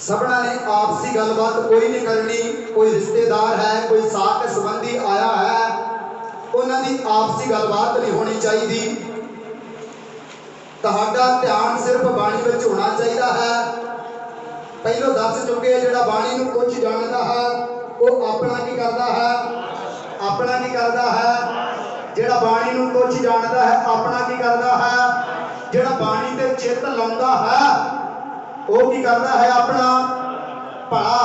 सबना ने आपसी गलबात कोई नहीं करनी, कोई रिश्तेदार है, कोई साक संबंधी आया है, उन्होंने आपसी गलबात नहीं होनी चाहिए। तुहाडा ध्यान सिर्फ बाणी में होना चाहिए है। पहलों दस चुके जो बाणी में कुछ जानता है वो अपना की करता है, अपना की करता है। जोड़ा बाणी में कुछ जानता है अपना की करता है। जोड़ा बाणी से चित लाता है वो की करता है अपना भला।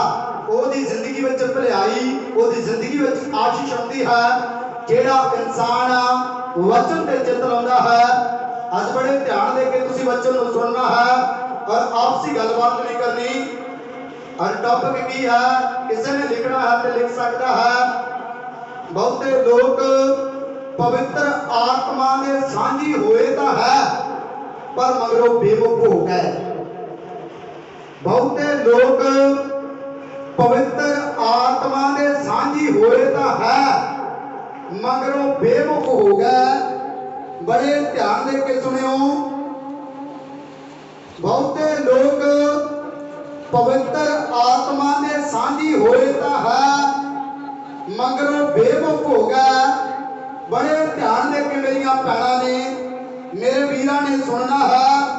ओदी जिंदगी में भलाई, ओदी जिंदगी में आशीष आती है। जोड़ा इंसान वचन से चित लाता है, अज बड़े ध्यान दे के तुसी वचन को सुनना है और आपसी गलबात नहीं करनी। और टॉपिक की है, किसी ने लिखना है तो लिख सकता है। बहुते लोग पवित्र आत्मा ने सांझी होए तो है पर मगरों बेमुख हो गए। बहुते लोग पवित्र आत्मा ने सांझी होए तो है मगरों बेमुख हो गए। बड़े ध्यान दे के सुनियो, बहुते लोग पवित्र आत्मा ने सांझी होए तो है मगरों बेमुख हो गए। बड़े ध्यान दे के मेरी भैनों ने मेरे वीरां ने सुनना है।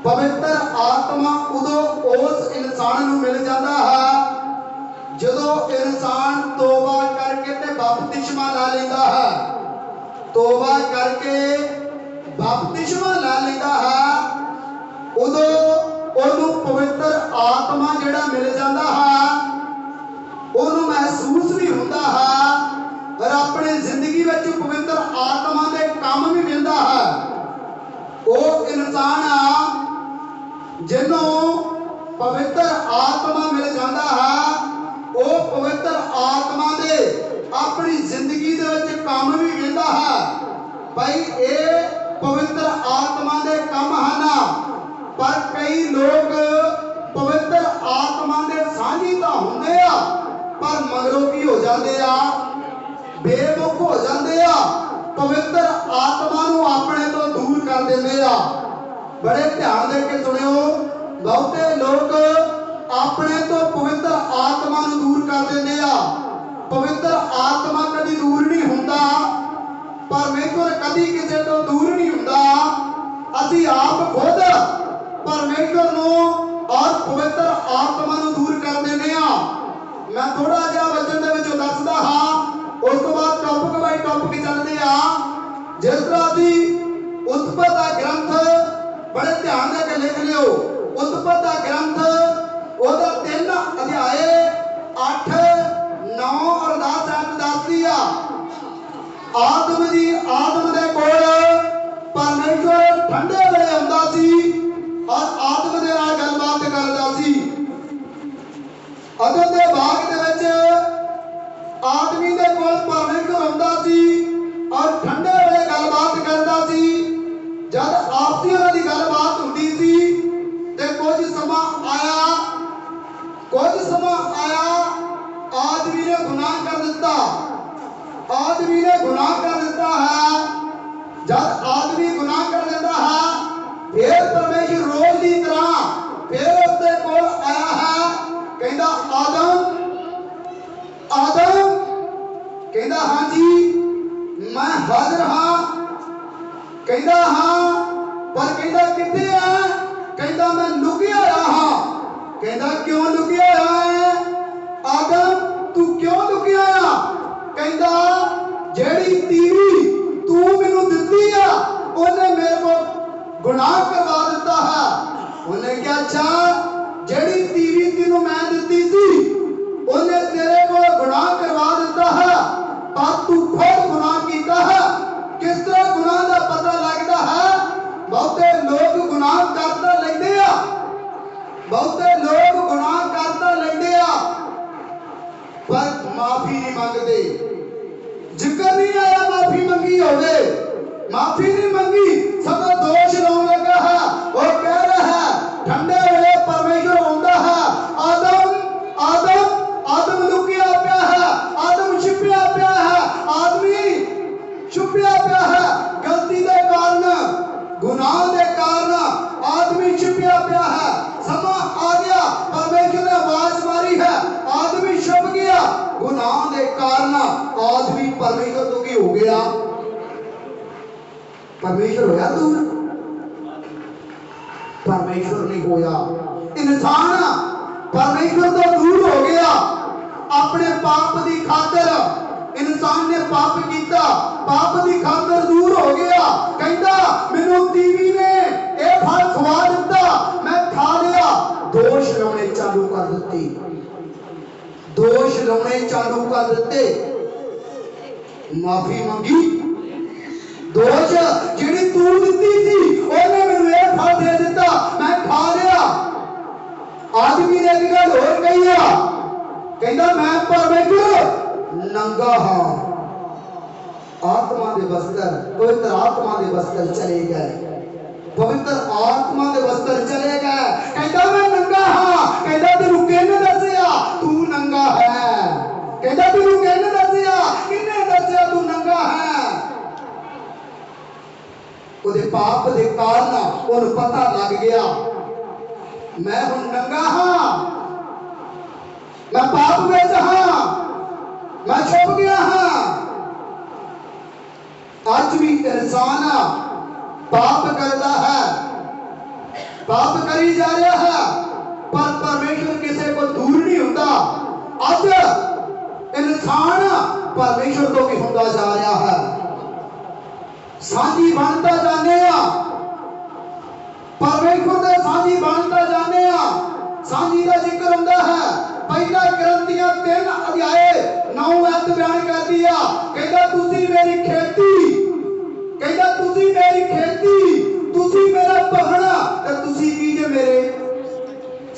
पवित्र आत्मा उदो उस इंसान नूं मिल जाता है जदों इंसान तौबा करके ते बपतिस्मा ला लेता है। तौबा करके बपतिस्मा ला लेता है, उदो ओनू पवित्र आत्मा जिहड़ा मिल जाता है, ओनू महसूस भी होता है और अपनी जिंदगी में पवित्र आत्मा के काम भी मिलता है। वो इंसान जिन्हों पवित्र आत्मा मिल जाता है, वो पवित्र आत्मा के अपनी जिंदगी के काम भी मिलता है। भाई ये पवित्र आत्मा के काम है, पर कई लोग पवित्र आत्मा के सांझी तो होंगे पर मगरों की हो जाते आ, बेमुख हो जाते आ, पवित्र आत्मा नूं अपने तो दूर कर देंगे आ। बड़े ध्यान दे के सुनियो, बहुते लोग अपने तो पवित्र आत्मा नूं दूर कर देंगे आ। पवित्र आत्मा कभी दूर नहीं होता, परमेश्वर कभी किसी तो दूर नहीं होता। असी आप खुद परमेश्वर नूं और पवित्र आत्मा नूं दूर कर देंगे आ। मैं थोड़ा जिहा वचन दे विचों दसदा हां, उस तो बाद टॉपिक बाय टॉपिक चलते आ। जिस तरह की उत्पत्ति ग्रंथ बड़े ध्यान दे के लिख लियो। उत्पत्ति ग्रंथ ओदा 3 अध्याय 8, 9 और 10 ऐप दसदी आ। आदम जी आदम दे कोल परमेश्वर ठंडे वेले आउंदा सी और आदम दे नाल गलबात करदा सी। अदन दे बाग दे विच आदमी दे कोल परमेश्वर आउंदा सी और ठंडे वेले गलबात करदा सी। जद आपसी उन्हां दी गलबात हुंदी सी ते कुछ समा आया आदमी ने गुनाह कर दिता। आदमी ने गुनाह कर दिता है। जब आदमी गुनाह कर देता है फिर परमेश्वर रोज की तरह फिर उसके कोल आया है, कहता आदम आदम, कहता हाँ जी मैं हाजिर हाँ, कहता हाँ पर कहता कितने है, कहता मैं लुकिया रहा। कहता क्यों लुकिया है आदम, तू क्यों लुकिया? कहता जेड़ी तीवी तू मैनू दिती आ उन्हें मेरे को गुनाह करवा दिता है। उन्हें क्या अच्छा जेड़ी तीवी तेनू मैं दिती सी उन्हें तेरे को गुनाह करवा दिता है, पर तू खुद गुनाह कीता है। किस तरह गुनाह का पता लगता है? बहुते लोग गुनाह करता लेंदे आ, बहुते लोग गुनाह करता लेंदे आ पर माफी नहीं मंगते। जिक्र नहीं आया माफी मंगी होवे, माफी नहीं मंगी, सब दोष लाने लगा है और कह रहा है ठंडे वेले परमेश्वर आउंदा है। आदम आदम आदम लुकिया पिया है, आदम छिपिया पिया है, आदमी छुपिया पिया है। गलती के कारण, गुनाह के कारण आदमी छिपिया पिया है। समा आ गया की हो गया? परमेश्वर होया दूर? परमेश्वर नहीं होया। इंसान परमेश्वर तो दूर हो गया। अपने पाप की खातर इंसान ने पाप किया, पाप की खातर दूर हो गया। कहता मैनू टीवी ने यह फल खवा दिता, मैं खा लिया। दोष लाने चालू कर दिते, दोष लाने चालू कर दिते। माफी मंगी, दोष जिहड़ी तू दित्ती सी ओहने मैनू यह फल दे दिता, मैं खा लिया। आदमी ने एक गल होर कही आ, कहता मैं परमेश्वर नंगा हाँ। आत्मा के वस्त्र, पवित्र आत्मा के वस्त्र चले गए, पवित्र आत्मा के वस्त्र चले गए। कहता मैं नंगा हाँ। कहता तेनू किहने दस्सिया तू नंगा है? कहता तेनू किहने दस्सिया, किहने दस्सिया तू नंगा है? ਉਹਦੇ पाप के कारण ਉਹਨੂੰ पता लग गया मैं हुण नंगा हाँ, मैं पाप विच हाँ, मैं छुप गया हाँ। अज भी इंसान पाप करता है, पाप करी जा रहा है, पर परमेश्वर किसी को दूर नहीं होता। अज इंसान परमेश्वर तो भी होता जा रहा है, साझी बनता जाने परमेश्वर के साझी बनता जाने। साझी का जिक्र होता है, पहला ग्रंथियां 3 अध्याय 9 ऐत बयान कर दिया। कहता तुसी मेरी खेती, कहता तुसी मेरी खेती, तुसी मेरा पहना ते तुसी की जे मेरे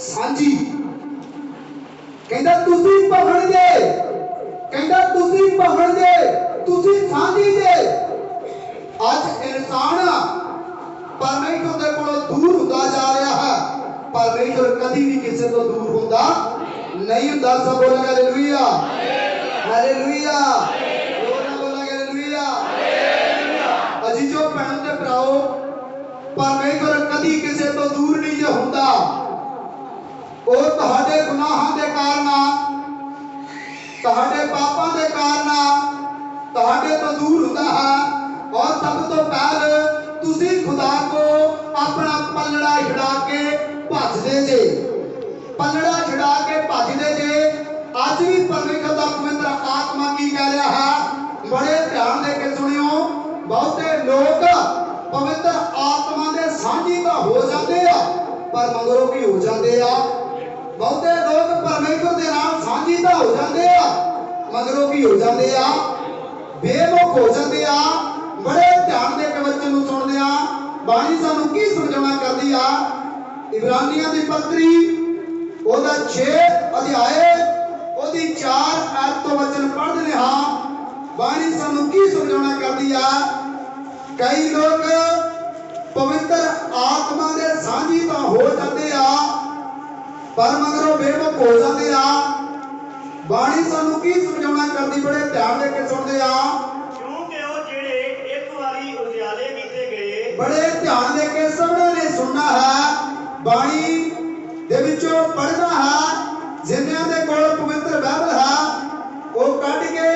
साझी। कहता तुसी पहन जे, कहता तुसी पहन जे, तुसी साझी जे। आज इंसान परमेश्वर के कोलों दूर होता जा रहा है। परमेश्वर कभी भी किसी तो दूर होता नहीं होता। सब बोला हालेलुया, हालेलुया, बोला हालेलुया। अजीजों भैणों ते भराओ, परमेश्वर कभी किसी तो दूर नहीं जो होता। वो तुहाडे गुनाहां दे कारण, तुहाडे पापां दे कारण तुहाडे तो दूर होता है। और सब तो पहले तुसी खुदा को अपना पलड़ा छड़ा के भजदे जे, पलड़ा छड़ा के भजदे जे। अज भी परमेश्वर का पवित्र आत्मा की कह रहा है, बड़े ध्यान दे के सुनियो। बहुते लोग पवित्र आत्मा के साझी तो हो जाते हैं पर मगरों भी हो जाते हैं। बहुते लोग परमेश्वर के नाम साझी तो हो जाते हैं मगरों भी हो जाते हैं, बेमुख हो जाते हैं। बड़े ध्यान दे के वचन नूं सुनदे आ, बाणी सानू की समझाउणा करदी आ। इब्रानियां दी पत्री ओदा 6 अध्याय ओदी 4 आयत तो वचन पढ़दे हां। बाणी सानू की समझाउणा करदी आ। कई लोग पवित्र आत्मा दे साझी तां हो जाते आ पर मगरों बेमुख हो जाते आ। बाणी सानू की समझाउणा करदी, बड़े ध्यान दे के सुनदे आ। बड़े ध्यान दे के सबने ने सुनना है, बाणी दे विचों पढ़ना है। जिन्हां दे कोल पवित्र बाइबल है वो कढ के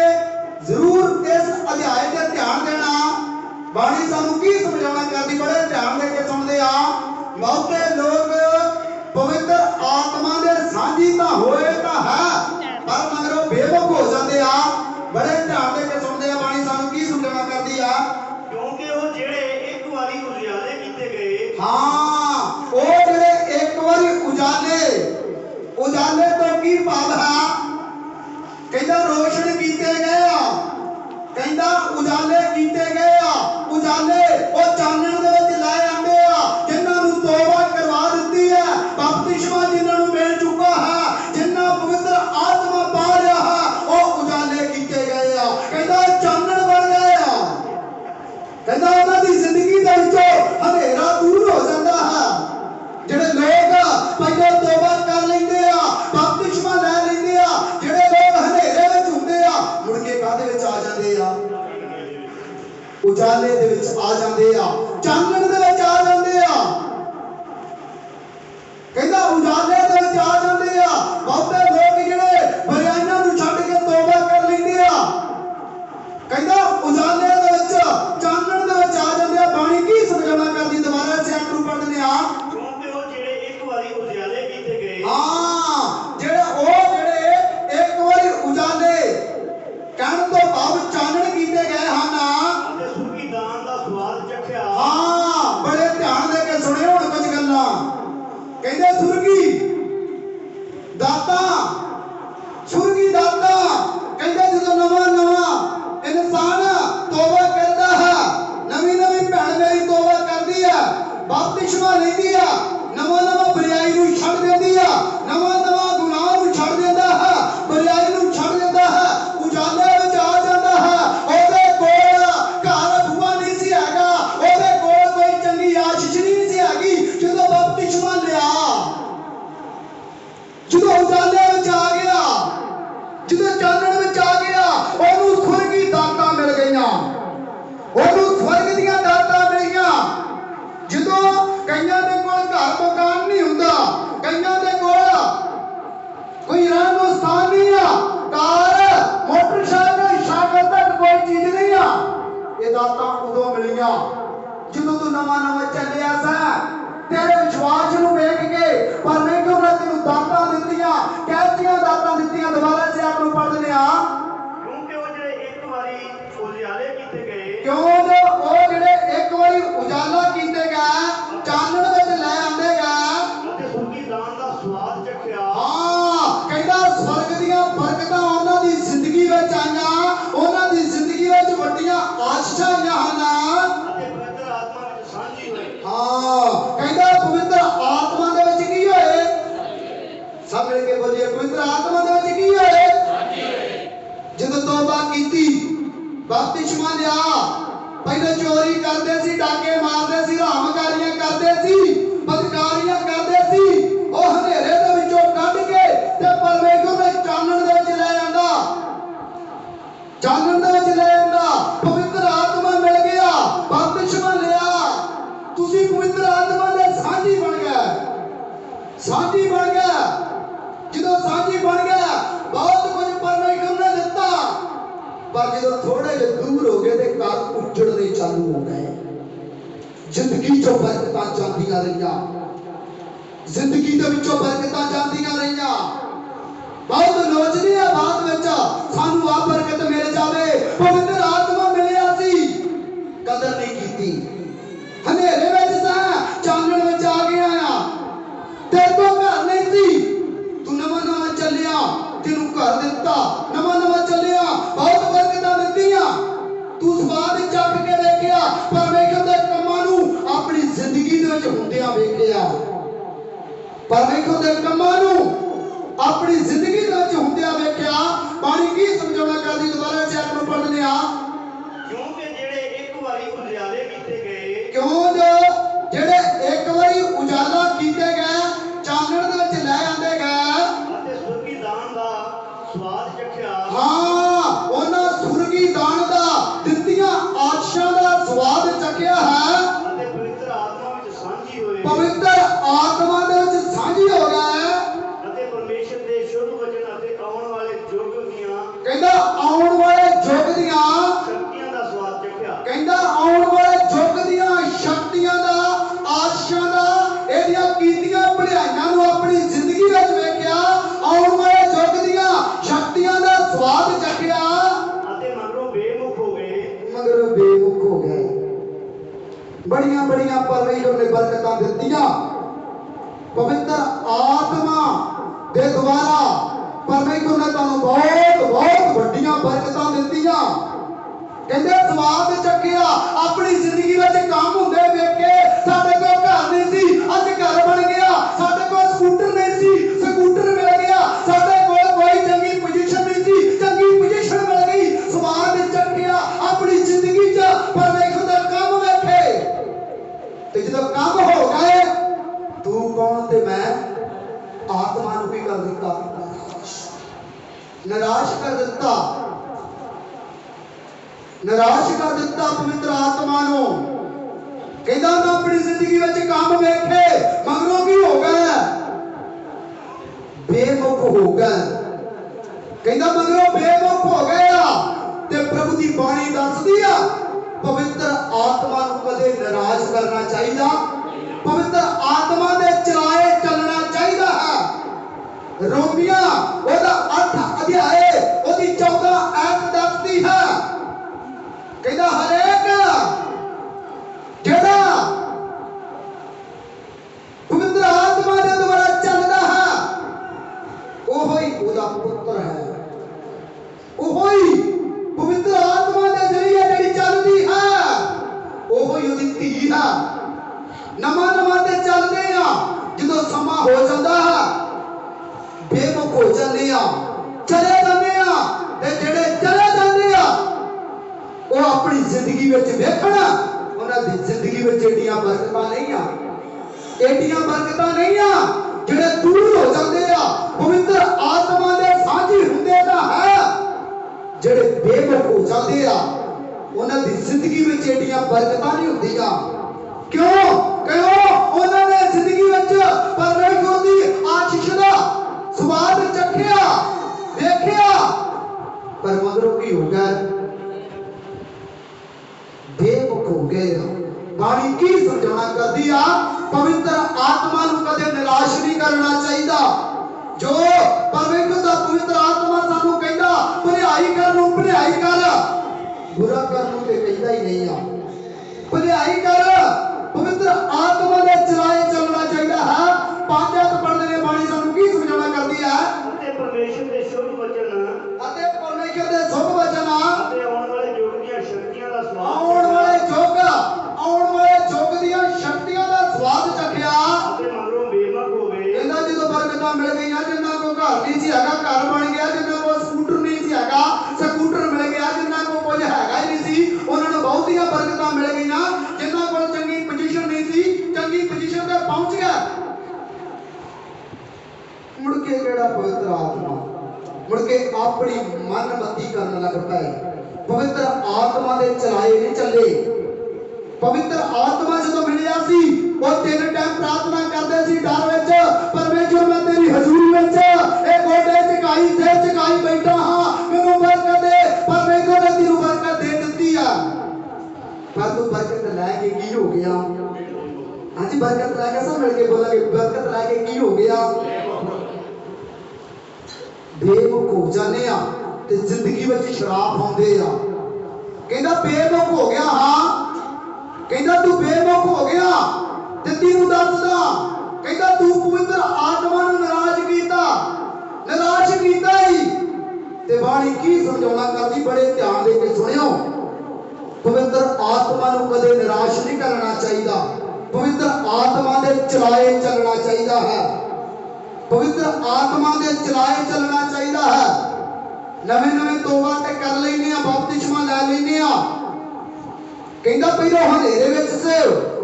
जरूर इस अध्याय ते ध्यान देना। बाणी सानू की समझाउणा करदी, बड़े ध्यान दे के सुनदे आ। बहुते लोग पवित्र आत्मा दे साझी तां होए तां है पर मगरों बेमुख हो जाते आ। बड़े ध्यान दे के सुनदे आ। बाणी सानू की समझाउणा करदी आ, क्योंकि वो जेड़े एक बारी उजाले कीते गए, हाँ वो जेड़े एक बारी उजाले, उजाले तो की भाव है? कहता रोशन कीते गए, कहता उजाले कीते गए। उजाले वो चानण दे विच लै आंदे आ जिन्हां नूं तौबा करवा दित्ती है, बपतिस्मा जिन्हां नूं मिल चुका है, जिन्हां पवित्र आत्मा पा लिया है, वो उजाले कीते गए। कहता चानण बन गए। कहता उन्हां दी जिंदगी दे विचों हनेरा दूर हो जाता है। जिहड़े लोग पहले तौबा कर लैंदे आ, बपतिस्मा लै लैंदे आ, जिहड़े लोग हनेरे विच हुंदे आ मुड़ के काहदे विच आ जांदे आ? उजाले दे विच आ जांदे आ, चानण दे विच आ जांदे आ। कहता उजाले दे विच आ जांदे आ। बहुते लोग जिहड़े बुराइयां नूं छड्ड के तौबा कर लैंदे आ, कहता तू नवा नवा चलिया सा तेरे विश्वास नूं वेख के परमेश्वर ने तेनू दातां दित्तियां कैसियां दातां दित्तियां दोबारा से आप नूं पढ़ दिया क्योंकि वो ਜਿਹੜੇ ਇੱਕ ਵਾਰੀ ਉਜਾਲੇ ਕੀਤੇ ਗਏ क्यों जो ओ ਜਿਹੜੇ ਇੱਕ ਵਾਰੀ ਉਜਾਲਾ ਕੀਤੇ ਗਏ ਚਾਨਣ ਵਿੱਚ ਲੈ ਆਂਦੇ ਗਏ ਅਤੇ ਸੁਰਗੀ ਦਾਨ ਦਾ ਸਵਾਦ ਚੱਖਿਆ ਹਾਂ ਕਹਿੰਦਾ ਸਵਰਗ ਦੀਆਂ ਬਰਕਤਾਂ ਉਹਨਾਂ ਦੀ ਜ਼ਿੰਦਗੀ ਵਿੱਚ ਆਈਆਂ ਉਹਨਾਂ ਦੀ ਜ਼ਿੰਦਗੀ ਵਿੱਚ ਵੱਡੀਆਂ ਆਸ਼ੀਸ਼ਾਂ ਆਈਆਂ ਹਨ ਅਤੇ ਪਵਿੱਤਰ ਆਤਮਾ ਵਿੱਚ ਸਾਂਝੀ ਹੋਈ ਹਾਂ ਕਹਿੰਦਾ ਪਵਿੱਤਰ ਆਤਮਾ ਦੇ ਵਿੱਚ ਕੀ ਹੋਏ ਸਭ ਮਿਲ ਕੇ ਬੋਲੀਏ ਪਵਿੱਤਰ ਆਤਮਾ ਦੇ ਵਿੱਚ ਕੀ ਹੋਏ ਜਦੋਂ ਤੋਬਾ ਕੀਤੀ ਬਪਤਿਸਮਾ ਲਿਆ ਪਹਿਲੇ ਚੋਰੀ ਕਰਦੇ ਸੀ ਡਾਕੇ ਮਾਰਦੇ ਸੀ ਹਰਾਮਕਾਰੀਆਂ ਕਰਦੇ ਸੀ ਬਦਕਾਰੀਆਂ ਕਰਦੇ ਸੀ ਉਹ ਹਨੇਰੇ ਦੇ ਵਿੱਚੋਂ ਕੱਢ ਕੇ ਤੇ ਪਰਮੇਸ਼ਰ ਨੇ ਚਾਨਣ ਦੇ ਵਿੱਚ ਲੈ ਆਂਦਾ ਚਾਨਣ ਦੇ ਵਿੱਚ ਲੈ ਆਂਦਾ ਪਵਿੱਤਰ ਆਤਮਾ ਮਿਲ ਗਿਆ ਬਪਤਿਸਮਾ ਲਿਆ ਤੁਸੀਂ ਪਵਿੱਤਰ ਆਤਮਾ ਦੇ ਸਾਂਝੀ ਬਣ ਗਏ ਸਾਂਝੀ ਬਣ ਗਿਆ ਜਦੋਂ ਸਾਂਝੀ ਬਣ ਗਿਆ ਬਹੁਤ ਕੁਝ ਪਰਮੇਸ਼ਰ ਨੇ ਦਿੱਤਾ पर जो थोड़े जे दूर हो गए तो घर उजड़ने चालू हो गए जिंदगी चो बरकत जांदियां रहियां जिंदगी दे विचों बरकत जांदियां रहियां बहुत लोचने आ बात विच सानू आ बरकत मिल जावे पवित्र आत्मा मिलिया सी कदर नहीं कीती हनेरे विच सा चानण विच आ गया आ तेरे को घर नहीं सी तू नवा नवा चलिया तेनू घर दिता नवा नवा चलिया बहुत बरकतां दित्तियां तू स्वाद चख के वेखिया परमेश्वर दे कमां नूं अपनी जिंदगी दे विच हुंदियां वेखिया परमेश्वर दे कमां नूं अपनी जिंदगी दे विच हुंदियां वेखिया बाणी की समझाउणा करदी दोबारा से आप नूं पढ़दे आ क्योंकि ਜਿਹੜੇ ਇੱਕ ਵਾਰੀ ਉਜਾਲੇ ਕੀਤੇ ਗਏ क्यों जो ਜਿਹੜੇ ਇੱਕ ਵਾਰੀ ਉਜਾਲਾ ਕੀਤੇ ਗਏ ਚਾਨਣ ਦੇ ਵਿੱਚ ਲੈ ਆਂਦੇ ਗਏ ਅਤੇ ਸੁਰਗੀ ਦਾਨ ਦਾ ਸਵਾਦ ਚੱਖਿਆ ਹਾਂ ਉਹਨਾਂ ਸੁਰਗੀ ਦਾਨ ਦਾ ਦਿੱਤੀਆਂ ਆਸ਼ਾ ਦਾ ਸਵਾਦ ਚੱਖਿਆ ਹੈ ਅਤੇ ਪਵਿੱਤਰ ਆਤਮਾ ਵਿੱਚ ਸਾਂਝੀ ਹੋਏ ਪਵਿੱਤਰ ਆਤਮਾ ਦੇ ਵਿੱਚ ਸਾਂਝੀ ਹੋ ਗਏ ਅਤੇ ਪਰਮੇਸ਼ਰ ਦੇ ਸ਼ੁੱਧ ਵਚਨ ਅਤੇ ਆਉਣ ਵਾਲੇ ਯੁੱਗ ਦੀਆਂ ਕਹਿੰਦਾ ਆਉਣ ਵਾਲੇ ਯੁੱਗ ਦੀਆਂ ਸ਼ਕਤੀਆਂ ਦਾ ਸਵਾਦ ਚੱਖਿਆ ਕਹਿੰਦਾ ਆਉਣ ਵਾਲੇ ਯੁੱਗ ਦੀਆਂ ਸ਼ਕਤੀਆਂ ਦਾ ਆਸ਼ਾ ਦਾ ਇਹਦੀਆਂ ਕੀਤੀਆਂ ਭਲਾਈਆਂ ਨੂੰ ਆਪਣੀ ਜ਼ਿੰਦਗੀ ਵਿੱਚ ਵੇਖਿਆ ਆਉਣ ਵਾਲੇ ਯੁੱਗ ਦੀਆਂ ਸ਼ਕਤੀਆਂ ਦਾ ਸਵਾਦ ਚੱਖਿਆ ਅਤੇ ਮਗਰੋਂ ਬੇਮੁਖ ਹੋ ਗਏ ਮਗਰ ਬੇਮੁਖ ਹੋ ਗਏ ਬੜੀਆਂ ਬੜੀਆਂ ਪਰਮੇਸ਼ਰ ਨੇ ਬਰਕਤਾਂ ਦਿੱਤੀਆਂ ਪਵਿੱਤਰ ਆਤਮਾ ਦੇ ਦੁਆਰਾ ਪਰਮੇਸ਼ਰ ਨੇ ਤੁਹਾਨੂੰ ਬਹੁਤ ਵੱਡੀਆਂ ਬਰਕਤਾਂ ਦਿੱਤੀਆਂ ਕਹਿੰਦੇ ਸਵਾਦ ਚੱਖਿਆ ਆਪਣੀ ਜ਼ਿੰਦਗੀ ਵਿੱਚ ਕੰਮ ਹੁੰਦੇ ਵੇਖੇ ਸਾਡੇ ਕੋਲ ਘਰ ਨਹੀਂ ਸੀ ਅੱਜ ਘਰ ਬਣ ਗਿਆ ਸਾਡੇ ਕੋਲ ਸਕੂਟਰ ਨਹੀਂ ਸੀ ਸਕੂਟਰ ਮਿਲ ਗਿਆ ਸਾਡੇ ਕੋਲ ਕੋਈ ਚੰਗੀ ਪੋਜੀਸ਼ਨ ਨਹੀਂ ਸੀ ਚੰਗੀ ਪੋਜੀਸ਼ਨ ਮਿਲ ਗਈ ਸਵਾਦ ਚੱਖਿਆ ਆਪਣੀ ਜ਼ਿੰਦਗੀ 'ਚ ਪਰਮੇਸ਼ਰ ਦਾ ਕੰਮ ਵੇਖੇ ਤੇ ਜਦੋਂ ਕੰਮ ਹੋ ਗਏ ਤੂੰ ਕੌਣ ਤੇ ਮੈਂ ਆਤਮਾ ਨੂੰ ਵੀ ਕਰ ਦਿੱਤਾ ਨਿਰਾਸ਼ ਕਰ ਦਿੱਤਾ ਨਿਰਾਸ਼ ਕਰ ਦਿੱਤਾ ਪਵਿੱਤਰ ਆਤਮਾ ਨੂੰ ਕਹਿੰਦਾ ਮੈਂ ਆਪਣੀ ਜ਼ਿੰਦਗੀ ਵਿੱਚ ਕੰਮ ਵੇਖੇ ਮਗਰੋਂ ਕੀ ਹੋ ਗਿਆ ਬੇਮੁਖ ਹੋ ਗਿਆ ਕਹਿੰਦਾ ਮਗਰੋਂ ਬੇਮੁਖ ਹੋ ਗਿਆ ਤੇ ਪ੍ਰਭੂ ਦੀ ਬਾਣੀ ਦੱਸਦੀ ਆ ਪਵਿੱਤਰ ਆਤਮਾ ਨੂੰ ਕਦੇ ਨਿਰਾਸ਼ ਕਰਨਾ ਚਾਹੀਦਾ ਪਵਿੱਤਰ ਆਤਮਾ ਦੇ ਚਲਾਏ ਚੱਲਣਾ ਚਾਹੀਦਾ ਹੈ ਰੋਮੀਆਂ ਉਹਦਾ 8 ਅਧਿਆਏ ਉਹਦੀ 14 ਐਤ ਦੱਸਦੀ ਹੈ ਕਹਿੰਦਾ ਹਰੇਕ ਜਿਹੜਾ ਪਵਿੱਤਰ ਆਤਮਾ ਦੇ ਦੁਆਰਾ ਚੱਲਦਾ ਹੈ ਉਹ ਹੀ ਉਹਦਾ ਪੁੱਤਰ ਹੈ ਉਹ ਹੀ ਪਵਿੱਤਰ ਆਤਮਾ ਦੇ ਜ਼ਰੀਏ ਜਿਹੜੀ ਚੱਲਦੀ ਹੈ ਉਹ ਹੀ ਉਹਦੀ ਧੀ ਹੈ ਨਵਾਂ ਨਵਾਂ ਤੇ ਚੱਲਦੇ ਆ ਜਦੋਂ ਸਮਾਂ ਹੋ ਜਾਂਦਾ ਹੈ ਬੇਮੁਖ ਹੋ ਜਾਂਦੇ ਆ ਚਲੇ ਜਾਂਦੇ ਆ ਤੇ ਜਿਹੜੇ ਚਲੇ ਜਾਂਦੇ ਆ ਉਹ ਆਪਣੀ ਜ਼ਿੰਦਗੀ ਵਿੱਚ ਵੇਖਣਾ ਉਹਨਾਂ ਦੀ ਜ਼ਿੰਦਗੀ ਵਿੱਚ ਏਡੀਆਂ ਬਰਕਤਾਂ ਨਹੀਂ ਆ ਏਡੀਆਂ ਬਰਕਤਾਂ ਨਹੀਂ ਆ ਜਿਹੜੇ ਦੂਰ ਹੋ ਜਾਂਦੇ ਆ ਪਵਿੱਤਰ ਆਤਮਾ ਦੇ ਸਾਂਝੀ ਹੁੰਦੇ ਤਾਂ ਹੈ ਜਿਹੜੇ ਬੇਮੁਖ ਹੋ ਜਾਂਦੇ ਆ ਉਹਨਾਂ ਦੀ ਜ਼ਿੰਦਗੀ ਵਿੱਚ ਏਡੀਆਂ ਬਰਕਤਾਂ ਨਹੀਂ ਹੁੰਦੀਆਂ ਕਿਉਂ ਉਹਨਾਂ ਨੇ ਜ਼ਿੰਦਗੀ ਵਿੱਚ ਪਰਮੇਸ਼ਰ ਦੀ ਆਸ਼ੀਸ਼ ਦਾ ਸਵਾਦ ਚੱਖਿਆ ਵੇਖਿਆ ਪਰ ਮਗਰੋਂ ਕੀ ਹੋ ਗਿਆ बेमुख हो गए बाणी की करती आ। पवित्र आत्मा नूं कदे निराश नहीं करना चाहिए। जो परमेश्वर दा पवित्र आत्मा सानू कहंदा भलाई कर नूं भलाई कर, बुरा कर नूं ते कहंदा ही नहीं आ। भलाई कर, पवित्र आत्मा दे चलाए चलना चाहिए है। पांच हत्थ पढ़ने ने बाणी सानू की समझाना करदी है। ਅਤੇ ਪਰਮੇਸ਼ਰ ਦੇ ਸ਼ੁਭ ਵਚਨ ਅਤੇ परमेश्वर दे शुभ वचन ਅਤੇ ਆਉਣ ਵਾਲੇ ਯੁੱਗ ਦੀਆਂ ਸ਼ਕਤੀਆਂ ਦਾ आउण वाले युग दीयां शक्तियां दा स्वाद चखिया। ਅਤੇ ਮਗਰੋਂ ਬੇਮਕ ਹੋਵੇ। कहंदा जदों बरकतां मिल गईयां, जिन्ना को घर नहीं सी हैगा घर बन गया, जिन्ना को स्कूटर नहीं सी हैगा स्कूटर मिल गया, जिन्ना को कुछ हैगा ही नहीं सी उन्हां नूं बहुतियां बरकतां मिल गईयां। जिन्ना को चंगी पोजीशन नहीं सी चंगी पोजीशन ते पहुंच गया। मुड़ के केड़ा पवित्र आत्मा मुड़ के अपनी मनमती करन लग पए। पवित्र आत्मा दे चलाए नहीं चले। पवित्र आत्मा जदों मिलिया सी वो 3 टाइम प्रार्थना करदे सी डर विच, परमेश्वर मैं तेरी हजूरी विच ए गोडे झुकाई सिर झुकाई बैठा हां, मैनूं बरकत दे। परमेश्वर ने तेनूं बरकत दे दित्ती आ, पर तू बरकत लैके की हो गया? हां जी, बरकत लैके सब मिल के बोलांगे, बरकत लैके की हो गया? बेमुख हो जाने आ ते जिंदगी विच शराब आउंदे आ। कहंदा बेमुख हो गया, हां कहंदा तू बेमुख हो गया ते तेनू दसदा। कहंदा तू पवित्र आत्मा नूं नाराज कीता ही ते बाणी की समझाउणा करदी। बड़े ध्यान दे के सुनियो। पवित्र आत्मा नूं कदे निराश नहीं करना चाहिए। पवित्र आत्मा दे चलाए चलना चाहिए है। पवित्र आत्मा दे चलाए चलना चाहिए है। नवे नवे तौबा ते कर लैने आ, बपतिस्मा लै लैने आ। कहंदा पहले हनेरे विच से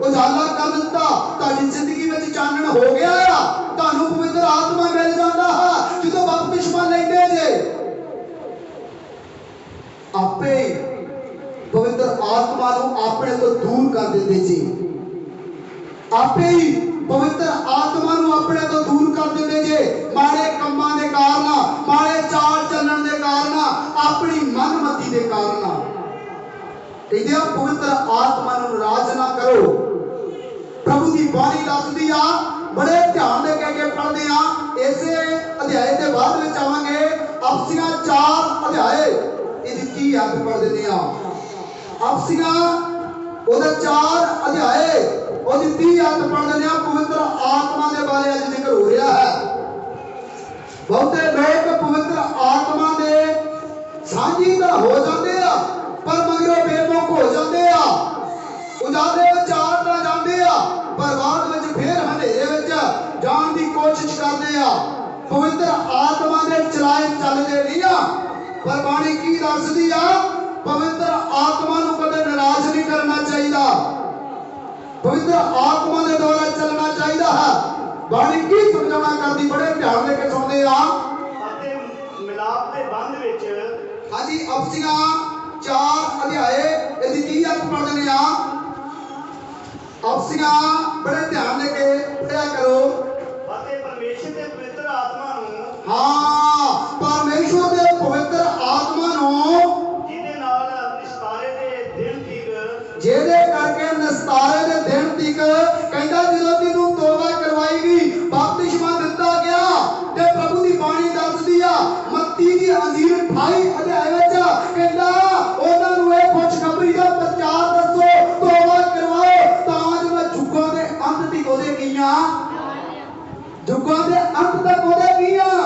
उजाला कर दिता, तुहाडी जिंदगी विच चानण हो गया आ। तुहानूं पवित्र आत्मा मिल जांदा है जदों बपतिस्मा लैंदे जे। आपे पवित्र आत्मा नूं अपने तो दूर कर दिंदे जी। आपे ही पवित्र आत्मा नूं अपने तो दूर कर दिंदे जे। माड़े कम्मां दे कारण, माड़े चाल चलण दे कारण, अपनी मनमती दे कारण। कहंदे पवित्र आत्मा नूं नाराज ना करो। प्रभु की बाणी दसदी आ, बड़े ध्यान दे के पढ़दे आ। इसे अध्याय के बाद में आवांगे। अफसियां 4 अध्याय इहदी 30 आयत पढ़ दिंदे आ। अफसियां ओहदे 4 अध्याय ओहदी 30 आयत पढ़ दिंदे आ। पवित्र आत्मा के बारे अज जिक्र हो रहा है। बहुते लोग पवित्र आत्मा दे साझीदार हो जाते आ, पर मगरों बेमुख हो जाते आ। उजाले चार ना जाते आ, पर बाद में फिर हनेरे विच जान की कोशिश करते आ। पवित्र आत्मा दे चलाए चलते नहीं आ। पर बाणी की दसदी आ, पवित्र आत्मा नूं कदे नाराज नहीं करना चाहिए। पवित्र आत्मा के द्वारा चलना चाहिए है। बाणी की समझाना करती, बड़े ध्यान दे के सुनते आ। ਅਤੇ ਮਿਲਾਪ ਦੇ ਬੰਧ ਵਿੱਚ हाँ जी, अफसियां 4 अध्याय इहदी 30 आयत पढ़ दिंदे आ। अफसियां बड़े ध्यान दे के पढ़िया करो। ਅਤੇ ਪਰਮੇਸ਼ਰ ਦੇ ਪਵਿੱਤਰ ਆਤਮਾ ਨੂੰ हाँ, परमेश्वर दे पवित्र आत्मा नूं ਜਿਹਦੇ ਨਾਲ ਨਿਸਤਾਰੇ ਦੇ ਦਿਨ ਤੀਕ जेदे करके निस्तारे दे दिन तक कहंदा जदों तैनूं तौबा करवाई गई, बपतिस्मा दिता गया ते प्रभु दी बाणी दसदी आ। मत्ती दी अंजीर 28 अध्याय विच कहंदा उहनां नूं इह खुशखबरी दा प्रचार दसो, तौबा करवाओ तां जो जुगां दे अंत तक ओहदे कीआं, जुगां दे अंत तक ओहदे कीआं।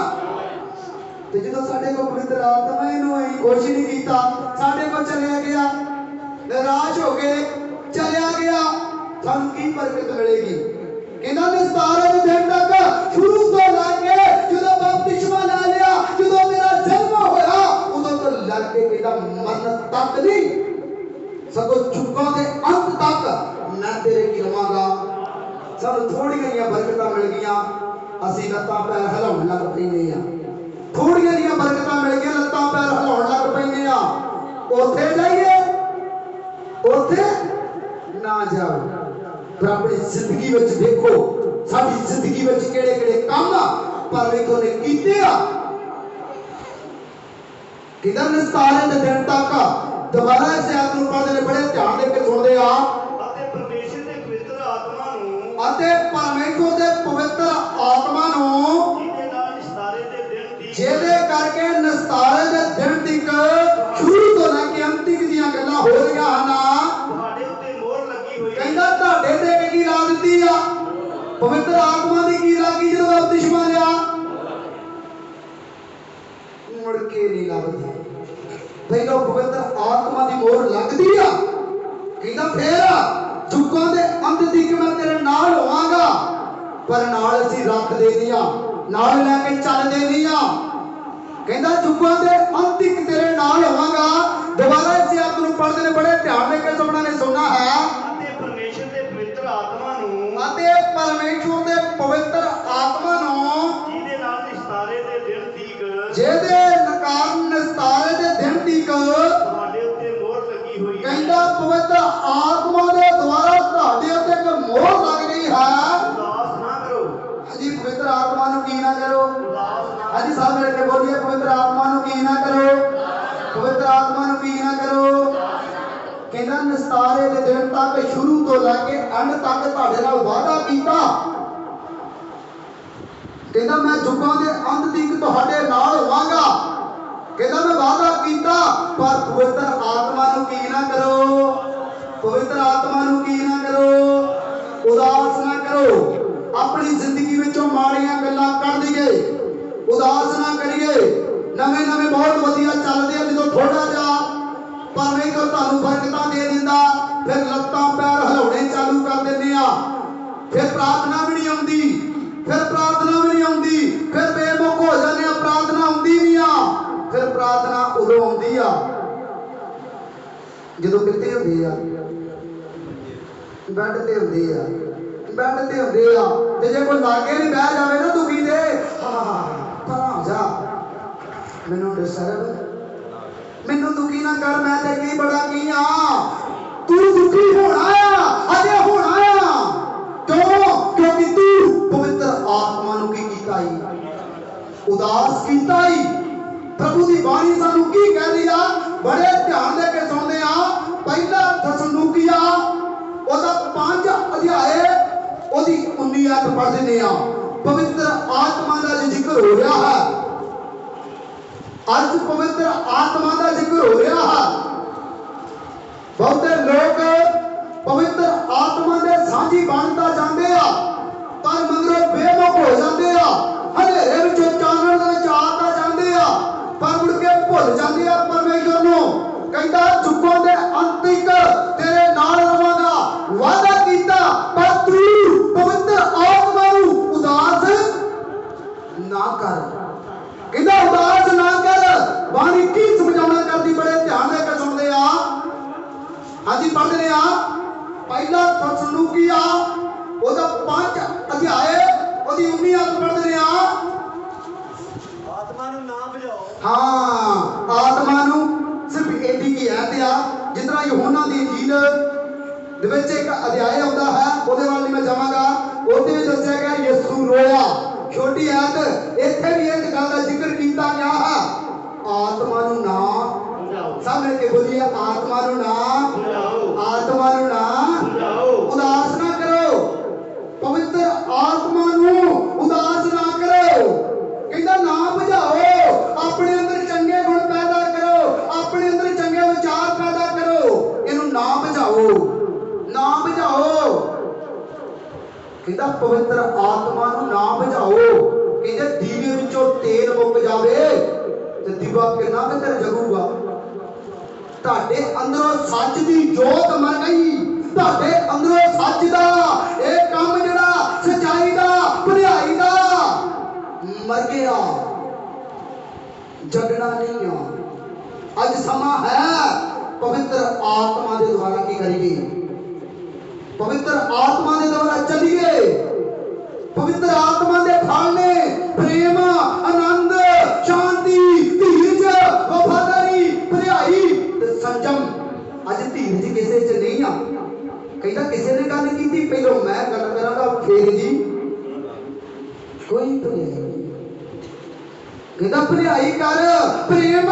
ते जदों साडे कोल पवित्र आत्मा इहनूं खुश नहीं कीता, साडे कोल चलिया गया, निराश हो गए, चलिया गया, सानू की बरकत मिलेगी? कहना निस्तारे दे दिन तक शुरू तो लैके जदों बपतिस्मा लै लिया, जदों मेरा जन्म होया उदों तो लैके कहना मरन तक नहीं, सगों जुगां दे अंत तक मैं तेरे की रवांगा। सानू थोड़ियां जिहियां बरकतां मिल गईयां, असीं लत्तां पैर हिलाउण लग पैंदे आ। थोड़ियां जिहियां बरकतां मिल गईयां, लत्तां पैर हिलाउण लग पैंदे आ। उत्थे जाइए उत्थे ना जाओ। पर अपनी जिंदगी विच देखो, साडी जिंदगी विच किहड़े-किहड़े काम परमेश्वर ने कीते आ। किदा निस्तारे दे दिन तक दोबारा इस आयत नूं पढ़दे ने, बड़े ध्यान दे के सुणदे आ। ਅਤੇ ਪਰਮੇਸ਼ਰ ਦੇ ਪਵਿੱਤਰ ਆਤਮਾ ਅਤੇ ਪਰਮੇਸ਼ਰ ਦੇ ਪਵਿੱਤਰ ਆਤਮਾ ਨੂੰ ਜਿਹਦੇ ਨਾਲ ਨਿਸਤਾਰੇ ਦੇ ਦਿਨ ਦੀ ਜਿਹਦੇ ਕਰਕੇ ਨਿਸਤਾਰੇ ਦੇ ਦਿਨ ਤੱਕ ਸ਼ੁਰੂ ਤੋਂ ਲੈ ਕੇ ਅੰਤ ਤੱਕ ਦੀਆਂ ਗੱਲਾਂ ਹੋ ਰਹੀਆਂ ਹਨ। ਤੁਹਾਡੇ ਉੱਤੇ ਮੋਹਰ ਲੱਗੀ ਹੋਈ ਹੈ। ਕਹਿੰਦਾ ਤੁਹਾਡੇ ਤੇ ਕੀ ਲਾ ਦਿੱਤੀ ਆ? ਪਵਿੱਤਰ ਆਤਮਾ ਦੀ ਕੀ ਲੱਗੀ ਜਦੋਂ ਬਪਤਿਸਮਾ ਲਿਆ? ਮੁੜ ਕੇ ਨਹੀਂ ਲੱਗਦੀ। ਪਹਿਲਾਂ ਪਵਿੱਤਰ ਆਤਮਾ ਦੀ ਮੋਹਰ ਲੱਗਦੀ ਆ। ਕਹਿੰਦਾ ਫੇਰ ਯੁੱਗਾਂ ਦੇ ਅੰਤ ਤੱਕ ਮੈਂ ਤੇਰੇ ਨਾਲ ਹੋਵਾਂਗਾ, ਪਰ ਨਾਲ ਅਸੀਂ ਰੱਖਦੇ ਨਹੀਂ ਆ, ਨਾਲ ਲੈ ਕੇ ਚੱਲਦੇ ਨਹੀਂ ਆ। ਕਹਿੰਦਾ ਯੁੱਗਾਂ ਦੇ ਅੰਤ ਤੱਕ ਤੇਰੇ ਨਾਲ ਹੋਵਾਂਗਾ। ਦੁਬਾਰਾ ਇਸ ਆਇਤ ਨੂੰ ਪੜ੍ਹਦੇ ਨੇ ਬੜੇ ਧਿਆਨ ਨਾਲ ਕੇ ਸਭਨਾਂ ਨੇ ਸੁਣਨਾ ਹੈ। ਅਤੇ ਪਰਮੇਸ਼ਰ ਦੇ ਪਵਿੱਤਰ ਆਤਮਾ ਨੂੰ ਅਤੇ ਪਰਮੇਸ਼ਰ ਦੇ ਪਵਿੱਤਰ ਆਤਮਾ ਨੂੰ ਜਿਹਦੇ ਨਾਲ ਨਿਸਤਾਰੇ ਦੇ ਦਿਨ ਤੀਕ ਜਿਹਦੇ ਨਕਾਰ ਨਿਸਤਾਰੇ ਦੇ ਦਿਨ ਤੱਕ ਤੁਹਾਡੇ ਉੱਤੇ ਮੋਹਰ ਲੱਗੀ ਹੋਈ ਹੈ। ਕਹਿੰਦਾ ਪਵਿੱਤਰ ਆਤਮਾ ਦੇ ਦੁਆਰਾ ਤੁਹਾਡੇ ਉੱਤੇ ਇੱਕ ਮੋਹਰ ਲੱਗ ਗਈ ਹੈ। ਉਦਾਸ ਨਾ ਕਰੋ, ਹਾਂਜੀ, ਪਵਿੱਤਰ ਆਤਮਾ ਨੂੰ ਕੀ ਨਾ ਕਰੋ। ਉਦਾਸ ਨਾ ਹਾਂਜੀ, ਸਭ ਮਿਲ ਕੇ ਬੋਲੀਏ, ਪਵਿੱਤਰ ਆਤਮਾ ਨੂੰ ਕੀ ਨਾ ਕਰੋ। ਪਵਿੱਤਰ ਆਤਮਾ ਨੂੰ ਕੀ ਨਾ ਕਰੋ। ਕਹਿੰਦਾ ਨਿਸਤਾਰੇ ਦੇ ਦਿਨ ਤੱਕ ਸ਼ੁਰੂ ਤੋਂ ਲੈ ਕੇ ਅੰਤ ਤੱਕ ਤੁਹਾਡੇ ਨਾਲ ਵਾਅਦਾ ਕੀਤਾ। ਕਹਿੰਦਾ ਮੈਂ ਯੁੱਗਾਂ ਦੇ ਅੰਤ ਤੱਕ ਤੁਹਾਡੇ ਨਾਲ ਹੋਵਾਂਗਾ। ਕਹਿੰਦਾ ਮੈਂ ਵਾਅਦਾ ਕੀਤਾ, ਪਰ ਪਵਿੱਤਰ ਆਤਮਾ ਨੂੰ ਕੀ ਨਾ ਕਰੋ। ਪਵਿੱਤਰ ਆਤਮਾ ਨੂੰ ਕੀ ਨਾ ਕਰੋ, ਉਦਾਸ ਨਾ ਕਰੋ। ਆਪਣੀ ਜ਼ਿੰਦਗੀ ਵਿੱਚੋਂ ਮਾੜੀਆਂ ਗੱਲਾਂ ਕੱਢ ਦਈਏ, ਉਦਾਸ ਨਾ ਕਰੀਏ। ਨਵੇਂ ਨਵੇਂ ਬਹੁਤ ਵਧੀਆ ਚੱਲਦੇ ਆ, ਜਦੋਂ ਥੋੜਾ ਜਿਹਾ ਪਰਮੇਸ਼ਰ ਤੁਹਾਨੂੰ ਬਰਕਤਾਂ ਦੇ ਦਿੰਦਾ, ਫਿਰ ਲੱਤਾਂ ਪੈਰ ਹਿਲਾਉਣੇ ਚਾਲੂ ਕਰ ਦਿੰਦੇ ਆ। ਫਿਰ ਪ੍ਰਾਰਥਨਾ ਵੀ ਨਹੀਂ ਆਉਂਦੀ, ਫਿਰ ਪ੍ਰਾਰਥਨਾ ਵੀ ਨਹੀਂ ਆਉਂਦੀ, ਫਿਰ ਬੇਮੁਖ ਹੋ ਜਾਂਦੇ ਆ, ਪ੍ਰਾਰਥਨਾ ਆਉਂਦੀ ਨਹੀਂ ਆ। ਫਿਰ ਪ੍ਰਾਰਥਨਾ ਉਦੋਂ ਆਉਂਦੀ ਆ ਜਦੋਂ ਕਿੱਥੇ ਹੁੰਦੀ ਆ? ਬੈੱਡ ਤੇ ਹੁੰਦੀ ਆ, ਬੈੱਡ ਤੇ ਹੁੰਦੇ ਆ। ਤੇ ਜੇ ਕੋਈ ਲਾਗੇ ਨਹੀਂ ਬਹਿ ਜਾਵੇ ਨਾ ਦੁਖੀ ਦੇ, ਪਰਾਂ ਜਾ, ਮੈਨੂੰ ਡਿਸਟਰਬ, ਮੈਨੂੰ ਦੁਖੀ ਨਾ ਕਰ, ਮੈਂ ਤੇ ਕੀ ਬੜਾ ਕੀ ਆ। ਤੂੰ ਦੁਖੀ ਹੋਣਾ ਆ, ਅਜੇ ਹੋਣਾ ਆ। ਕਿਉਂ? ਕਿਉਂਕਿ ਤੂੰ ਪਵਿੱਤਰ ਆਤਮਾ ਨੂੰ ਕੀ ਕੀਤਾ ਈ? ਉਦਾਸ ਕੀਤਾ ਈ। ਪ੍ਰਭੂ ਦੀ ਬਾਣੀ ਸਾਨੂੰ ਕੀ ਕਹਿੰਦੀ ਆ? ਬੜੇ ਧਿਆਨ ਦੇ ਕੇ ਸੁਣਦੇ ਆ। ਪਹਿਲਾ ਥਸਲੁਕੀਆ ਉਹਦਾ 5 ਅਧਿਆਏ ਉਹਦੀ 19 ਆਇਤ ਪੜ੍ਹ ਦਿੰਦੇ ਆ। ਪਵਿੱਤਰ ਆਤਮਾ ਦਾ ਜ਼ਿਕਰ ਹੋ ਰਿਹਾ ਹੈ। ਅੱਜ ਪਵਿੱਤਰ ਆਤਮਾ ਦਾ ਜ਼ਿਕਰ ਹੋ ਰਿਹਾ ਹੈ। ਬਹੁਤੇ ਲੋਕ ਪਵਿੱਤਰ ਆਤਮਾ ਦੇ ਸਾਂਝੀ ਬਣਦਾ ਜਾਂਦੇ ਆ, ਪਰ ਮਗਰੋਂ ਬੇਮੁਖ ਹੋ ਜਾਂਦੇ ਆ। ਹਨੇਰੇ ਵਿੱਚੋਂ ਚਾਨਣ ਦੇ ਵਿੱਚ ਆਤਾ ਜਾਂਦੇ ਆ, ਪਰ ਮੁੜ ਕੇ ਭੁੱਲ ਜਾਂਦੇ ਆ ਪਰਮੇਸ਼ਰ ਨੂੰ। ਕਹਿੰਦਾ ਯੁੱਗਾਂ ਦੇ ਅੰਤ ਤੱਕ ਤੇਰੇ ਨਾਲ ਰਵਾਂਗਾ, ਵਾਅਦਾ ਕੀਤਾ, ਪਰ ਤੂੰ ਪਵਿੱਤਰ ਆਤਮਾ ਨੂੰ ਉਦਾਸ ਨਾ ਕਰ। ਕਹਿੰਦਾ ਉਦਾਸ ਨਾ ਕਰ। ਬਾਣੀ ਕੀ ਸਮਝਾਉਣਾ ਕਰਦੀ, ਬੜੇ ਧਿਆਨ ਦੇ ਕੇ ਸੁਣਦੇ ਆ। ਹਾਂਜੀ, ਪੜ੍ਹਦੇ ਆ। ਪਹਿਲਾ ਥਸਲੁਕੀਆ ਉਹਦਾ 5 ਅਧਿਆਏ ਉਹਦੀ 19 ਆਇਤ ਪੜ੍ਹਦੇ ਆ। ਆਤਮਾ ਨੂੰ ਨਾ ਬੁਝਾਓ। ਹਾਂ, ਆਤਮਾ ਨੂੰ ਸਿਰਫ ਏਡੀ ਕੀ ਆਇਤ ਆ। ਜਿਸ ਤਰ੍ਹਾਂ ਯਹੋਨਾ ਦੀ ਇੰਜੀਲ ਦੇ ਵਿੱਚ ਇੱਕ ਅਧਿਆਏ ਆਉਂਦਾ ਹੈ, ਉਹਦੇ ਵੱਲ ਨਹੀਂ ਮੈਂ ਜਾਵਾਂਗਾ। ਉਹਦੇ ਵਿੱਚ ਦੱਸਿਆ ਗਿਆ ਯਿਸੂ ਰੋਇਆ। ਛੋਟੀ ਆਇਤ, ਇੱਥੇ ਵੀ ਇਸ ਗੱਲ ਦਾ ਜ਼ਿਕਰ ਕੀਤਾ ਗਿਆ ਹੈ। ਆਤਮਾ ਨੂੰ ਨਾ ਬੁਝਾਓ। ਸਭ ਮਿਲ ਕੇ ਬੋਲੀਏ, ਆਤਮਾ ਨੂੰ ਨਾ, ਬੁਝਾਓ। ਆਤਮਾ ਨੂੰ ਨਾ ਬੁਝਾਓ। ਉਦਾਸ ਨਾ ਕਰੋ। ਪਵਿੱਤਰ ਆਤਮਾ ਨੂੰ ਉਦਾਸ ਨਾ ਕਰੋ। ਕਹਿੰਦਾ ਨਾ ਬੁਝਾਓ। ਆਪਣੇ ਅੰਦਰ ਚੰਗੇ ਗੁਣ ਪੈਦਾ ਕਰੋ, ਆਪਣੇ ਅੰਦਰ ਚੰਗੇ ਵਿਚਾਰ ਪੈਦਾ ਕਰੋ। ਇਹਨੂੰ ਨਾ ਬੁਝਾਓ, ਨਾ ਬੁਝਾਓ। ਕਹਿੰਦਾ ਪਵਿੱਤਰ ਆਤਮਾ ਨੂੰ ਨਾ ਬੁਝਾਓ। ਕਹਿੰਦੇ ਦੀਵੇ ਵਿੱਚੋਂ ਤੇਲ ਮੁੱਕ ਜਾਵੇ ਤੇ ਦੀਵਾ ਕਿੰਨਾ ਕਿੱਧਰ ਜਗੂਗਾ। ਤੁਹਾਡੇ ਅੰਦਰੋਂ ਸੱਚ ਦੀ ਜੋਤ ਮਰ ਗਈ। ਤੁਹਾਡੇ ਅੰਦਰੋਂ ਸੱਚ ਦਾ ਇਹ ਕੰਮ ਜਿਹੜਾ ਸਚਾਈ ਦਾ, ਭਲਾਈ ਦਾ ਮਰ ਗਿਆ, ਜਗਣਾ ਨਹੀਂ ਆ। ਅੱਜ ਸਮਾਂ ਹੈ ਪਵਿੱਤਰ ਆਤਮਾ ਦੇ ਦੁਆਰਾ ਕੀ ਕਰੀਏ? ਪਵਿੱਤਰ ਆਤਮਾ ਦੇ ਦੁਆਰਾ ਚੱਲੀਏ। ਪਵਿੱਤਰ ਆਤਮਾ ਦੇ ਫਲ ਨੇ ਪ੍ਰੇਮ, ਆਨੰਦ, ਸ਼ਾਂਤੀ, ਧੀਰਜ, ਵਫਾਦਾਰੀ, ਭਲਾਈ ਤੇ ਸੰਜਮ। ਅੱਜ ਧੀਰਜ ਕਿਸੇ ਚ ਨਹੀਂ ਆ। ਕਹਿੰਦਾ ਕਿਸੇ ਨੇ ਗੱਲ ਕੀਤੀ, ਪਹਿਲਾਂ ਮੈਂ ਗੱਲ ਕਰਾਂਗਾ, ਫੇਰ ਜੀ ਕੋਈ ਭਲਾਈ ਨਹੀਂ। ਕਹਿੰਦਾ ਭਲਾਈ ਕਰ, ਪ੍ਰੇਮ,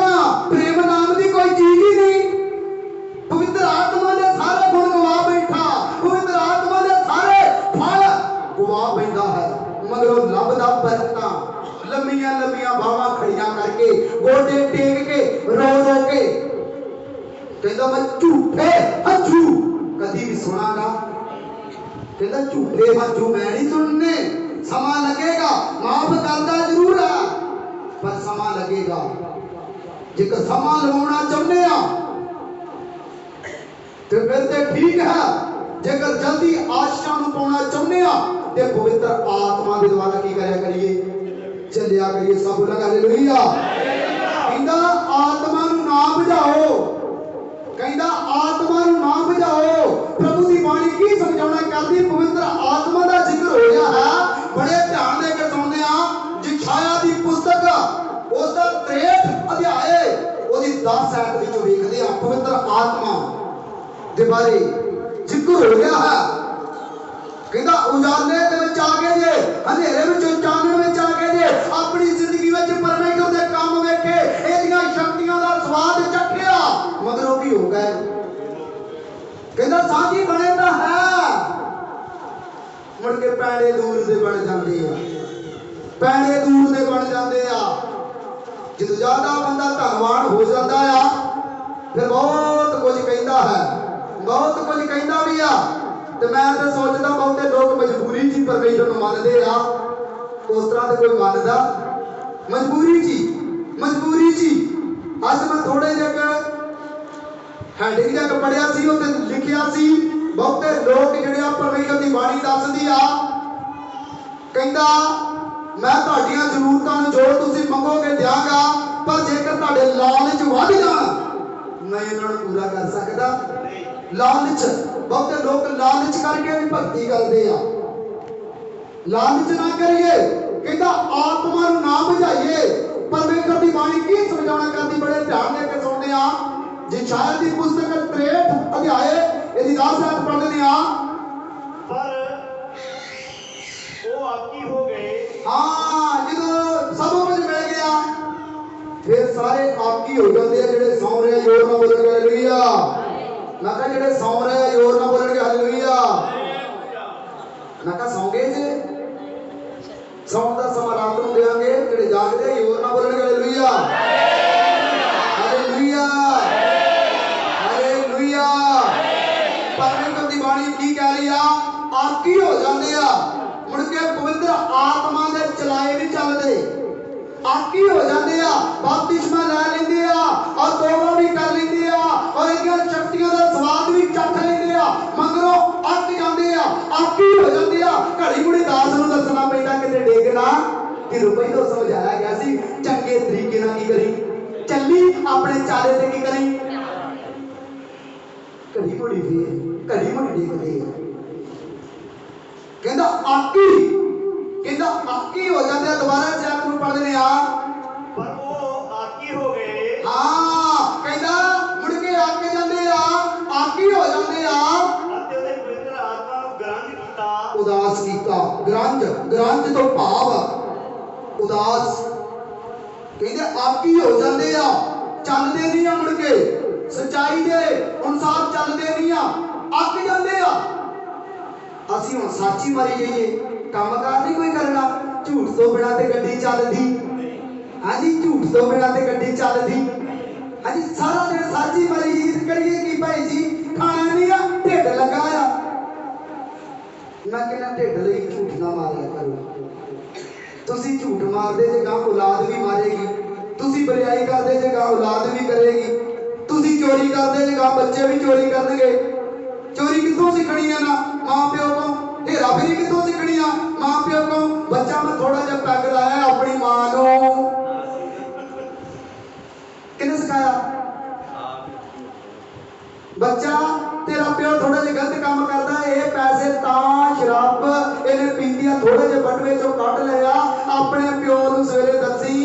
ਪ੍ਰੇਮ ਨਾਮ ਦੀ ਕੋਈ ਚੀਜ਼ ਹੀ ਨਹੀਂ। ਪਵਿੱਤਰ ਆਤਮਾ ਦੇ ਸਾਰੇ ਗੁਣ ਗਵਾ ਬੈਠਾ। ਪਵਿੱਤਰ ਆਤਮਾ ਦੇ ਸਾਰੇ ਫਲ मगरों लभदा बरकतां लंबियां लंबियां बावां खड़ियां करके गोडे टेक के रो रो के कहंदा मैं झूठे हंझू कदी भी सुनागा कहंदा झूठे हंझू मैं नहीं सुनने समा लगेगा माफ करदा जरूर है पर समा लगेगा जेकर समा लवाउणा चाहुंदे आ ते फिर ते ठीक है जेकर जल्दी आशीषां नूं पाउणा चाहुंदे आ ते पवित्र आत्मा दे द्वारा की करया करिए चलिया करिए सब लोग हालेलुया कहंदा आत्मा नूं ना बुझाओ कहंदा आत्मा नूं ना बुझाओ प्रभु दी बाणी की समझाउणा करदी पवित्र आत्मा दा जिक्र होया है बड़े ध्यान दे के सुनदे आ यशायाह दी पुस्तक उसका 63 अध्याय ओदी 10 आयत विच वेखदे आ पवित्र आत्मा दे बारे जिक्र हो गया है कहंदा उजाले दे विच आ गए जे अंधेरे विचों चानण विच आ गए जे अपनी जिंदगी विच परमेश्वर दे काम वेखे एदियां शक्तियां दा स्वाद चखिया मगरों की हो गए कहंदा साथी बने तां है मुड़ के पैणे दूर दे बन जांदे आ पैणे दूर दे बन जांदे आ जदों ज्यादा बंदा धनवान हो जाता है फिर बहुत कुछ कहता है बहुत कुछ कहता भी आ ते मैं तो सोचता बहुते लोग मजबूरी च परमेश्वर नूं मनदे आ उस तरह ते कोई मनदा मजबूरी ची अज मैं थोड़े जिहा हैडिंग जग पढ़िया सी उत्ते लिखिया सी बहुते लोग जिहड़े परमेश्वर दी बाणी दसदी आ कहंदा मैं तुहाडीआं जरूरतां नूं जो तुसीं मंगोगे दिआंगा पर जेकर तुहाडे लालच वध जाण मैं इन्हां नूं पूरा कर सकदा लालच बहुते लोग लालच करके भी भगती करदे आ लालच ना करिए कहंदा आत्मा नूं ना बुझाइए परमेश्वर दी बाणी की समझाउणा करदी बड़े ध्यान दे के सुनदे आ यशायाह दी पुस्तक 63 अध्याय इहदी 10 आयत पढ़दे आ पर वो आपकी हो गए हाँ जो सब कुछ मिल गया फिर सारे आपकी हो जाते हैं जेडे सौ रहे जोर ना बोल के हालेलुया मैं कहा जेडे सौ रहे जोर ना बोल के हालेलुया मैं कहा सौ गए जे सौन का समा रात को देंगे जेडे जागते जोर ना बोल के हालेलुया हालेलुया हालेलुया परमेश्वर दी बाणी की कह रही आ आपकी हो जाते आ मुड़ के पवित्र आत्मा दे चलाए नहीं चलते आकी हो जाते आ बपतिस्मा लै लेंदे आ और तौबा भी कर लेंदे आ और इनकी शक्तियों का स्वाद भी चख लेंदे आ मगरों अक जाते आ आकी हो जाते आ घड़ी मुड़ी दास नूं दसना पैंदा किते डेगना कि रुपई तो समझाया गया सी चंगे तरीके नाल की करी चली अपने चाले ते की करी घड़ी मुड़ी देखदे आ कहंदा आकी हो जाते दोबारा जब नूं पढ़दे आ पर वो आपकी हो गए हां कहंदा मुड़ के आके जांदे आ आकी हो जांदे आ अते ओदे पवित्र आत्मा नूं ग्रंथ कीता उदास कीता ग्रंथ तो भाव उदास कहंदे आकी हो जांदे आ चलदे नहीं आ मुड़ के सच्चाई दे अनुसार चलदे नहीं आ अक जांदे आ असी हुण साची मारी जाइए काम कार नहीं कोई करना झूठ तो बिना ते गड्डी चलदी हाँ जी झूठ तो बिना ते गड्डी चलदी हाँ जी सारा दिन साची मारी जी करिए कि भाई जी खाना नहीं आ ढिड लगा आ मैं कहना ढिड लई झूठ ना मारिया करो तुसी झूठ मारदे जे गां औलाद भी मारेगी तुसी बरियाई करदे जे गां औलाद भी करेगी तुसी चोरी करदे जे गां बच्चे भी चोरी करनगे चोरी कितों सीखनी है ना मां प्यो को हेरा फेरी कितों सीखनी है मां प्यो को बच्चा मैं थोड़ा जिहा पैग लाया अपनी मां नूं किने सिखाया बच्चा तेरा प्यो थोड़ा जिहा गलत काम करदा ये पैसे तां शराब इहने पींदियां थोड़े जिहे बटवे चों कढ लिया अपने प्यो नूं सवेरे दसी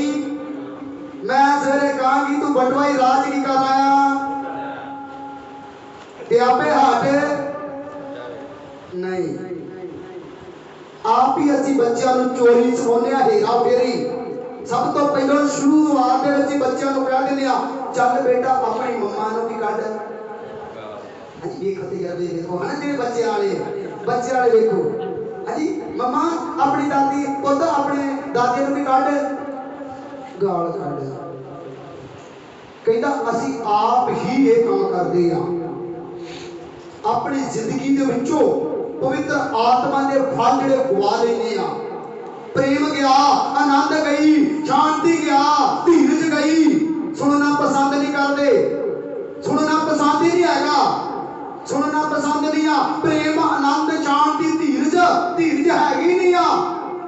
मैं सवेरे कहांगी तू बटवा ही राज की कर आया ते आपे हाथ नहीं आप ही असी बच्चों को चोरी सिखाने हेरा फेरी सब तो पहले शुरुआत में बच्चों को कह देने चल बेटा अपनी मम्मा की कढ़ देखो यार देखो है ना तेरे बच्चे वाले देखो हाँ जी मम्मा अपनी दादी पुत अपने दादी नूं भी कढ गाल कढ कहंदा असीं आप ही ये काम करदे आ अपनी जिंदगी दे विचों पवित्र आत्मा दे फल जिहड़े गवा लैंदे आ प्रेम गया आनंद गई शांति गया धीरज गई सुनना पसंद नहीं करते सुनना पसंद ही नहीं हैगा सुनना पसंद नहीं आ प्रेम आनंद शांति धीरज धीरज हैगी नहीं आ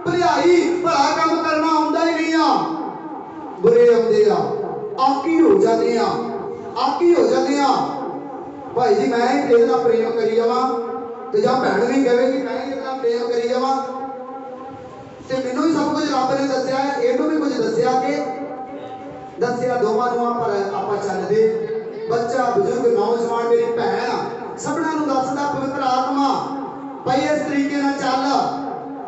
भलाई भला काम करना आउंदा ही नहीं आ बुरे आउंदे आ आकी हो जाते आ आकी हो जाते आ भाई जी मैं ਇਹਦੇ ਨਾਲ प्रेम करी जावां ते ਜਾਂ ਭੈਣ भी कहे कि मैं ਇਹਦੇ ਨਾਲ प्रेम करी जावां ਤੇ ਮੈਨੂੰ ਵੀ ਸਭ ਕੁਝ ਰੱਬ ਨੇ ਦੱਸਿਆ ਇਹਨੂੰ ਵੀ ਕੁਝ ਦੱਸਿਆ ਕਿ ਦੱਸਿਆ ਦੋਵਾਂ ਨੂੰ ਆਪਾਂ ਚੱਲਦੇ ਬੱਚਾ ਬਜ਼ੁਰਗ ਨੌਜਵਾਨ ਮੇਰੀ ਭੈਣ ਸਭਨਾਂ ਨੂੰ ਦੱਸਦਾ ਪਵਿੱਤਰ ਆਤਮਾ ਭਾਈ ਇਸ ਤਰੀਕੇ ਨਾਲ ਚੱਲ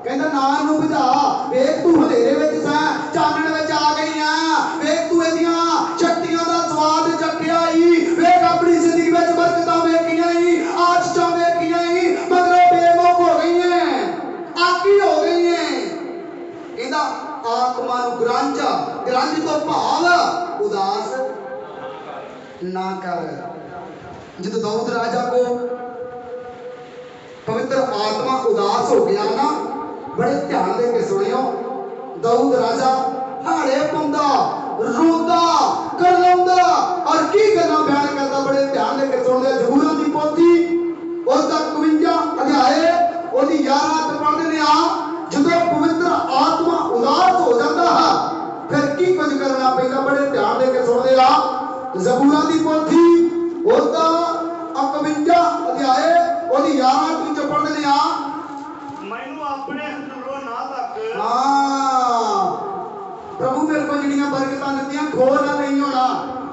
ਕਹਿੰਦਾ ਨਾਂ ਨੂੰ ਬੁਝਾ ਵੇਖ ਤੂੰ ਹਨੇਰੇ ਵਿੱਚ ਸੈਂ ਚਾਨਣ ਵਿੱਚ ਆ ਗਈ ਆ ਵੇਖ ਤੂੰ ਇਹਦੀਆਂ ਸ਼ਕਤੀਆਂ ਦਾ ਸਵਾਦ ਚੱਖਿਆ ਹੀ ਵੇਖ ਆਪਣੀ ਜ਼ਿੰਦਗੀ ਵਿੱਚ ਬਰਕਤਾਂ ਵੇਖੀਆਂ ਹੀ ਆਸ਼ੀਸ਼ਾਂ ਵੇਖੀਆਂ ਹੀ ਮਗਰੋਂ ਬੇਮੁਖ ਹੋ ਗਈਆਂ ਆਕੀ ਹੋ ਗਈਆਂ ਇਹਦਾ आत्मा ग्रंज ग्रंज तो भाव उदास ना कर जब दाऊद राजा को पवित्र आत्मा उदास हो गया ना बड़े ध्यान दे के सुनियो दाऊद राजा हाड़े पाउंदा रोंदा करलाउंदा और की गल्लां बयान करदा बड़े ध्यान दे के सुन ले जबूरां दी पोथी उसदा 52 अध्याय ओदी 11 पढ़दे ने आ ਜਦੋਂ ਪਵਿੱਤਰ ਆਤਮਾ ਉਦਾਸ ਹੋ ਜਾਂਦਾ ਹੈ ਫਿਰ ਕੀ ਕੁਝ ਕਰਨਾ ਪੈਂਦਾ ਬੜੇ ਧਿਆਨ ਦੇ ਕੇ ਸੁਣਦੇ ਆ ਜ਼ਬੂਰਾਂ ਦੀ ਪੋਥੀ ਉਹਦਾ 51 ਅਧਿਆਏ ਉਹਦੀ 11 ਤੋਂ ਪੜ੍ਹਦੇ ਨੇ ਆ ਮੈਨੂੰ ਆਪਣੇ ਹਜ਼ੂਰੋਂ ਨਾ ਤੱਕ ਹਾਂ ਪ੍ਰਭੂ ਮੇਰੇ ਕੋਲ ਜਿਹੜੀਆਂ ਬਰਕਤਾਂ ਦਿੱਤੀਆਂ ਖੋ ਨਾ ਨਹੀਂ ਹੋਣਾ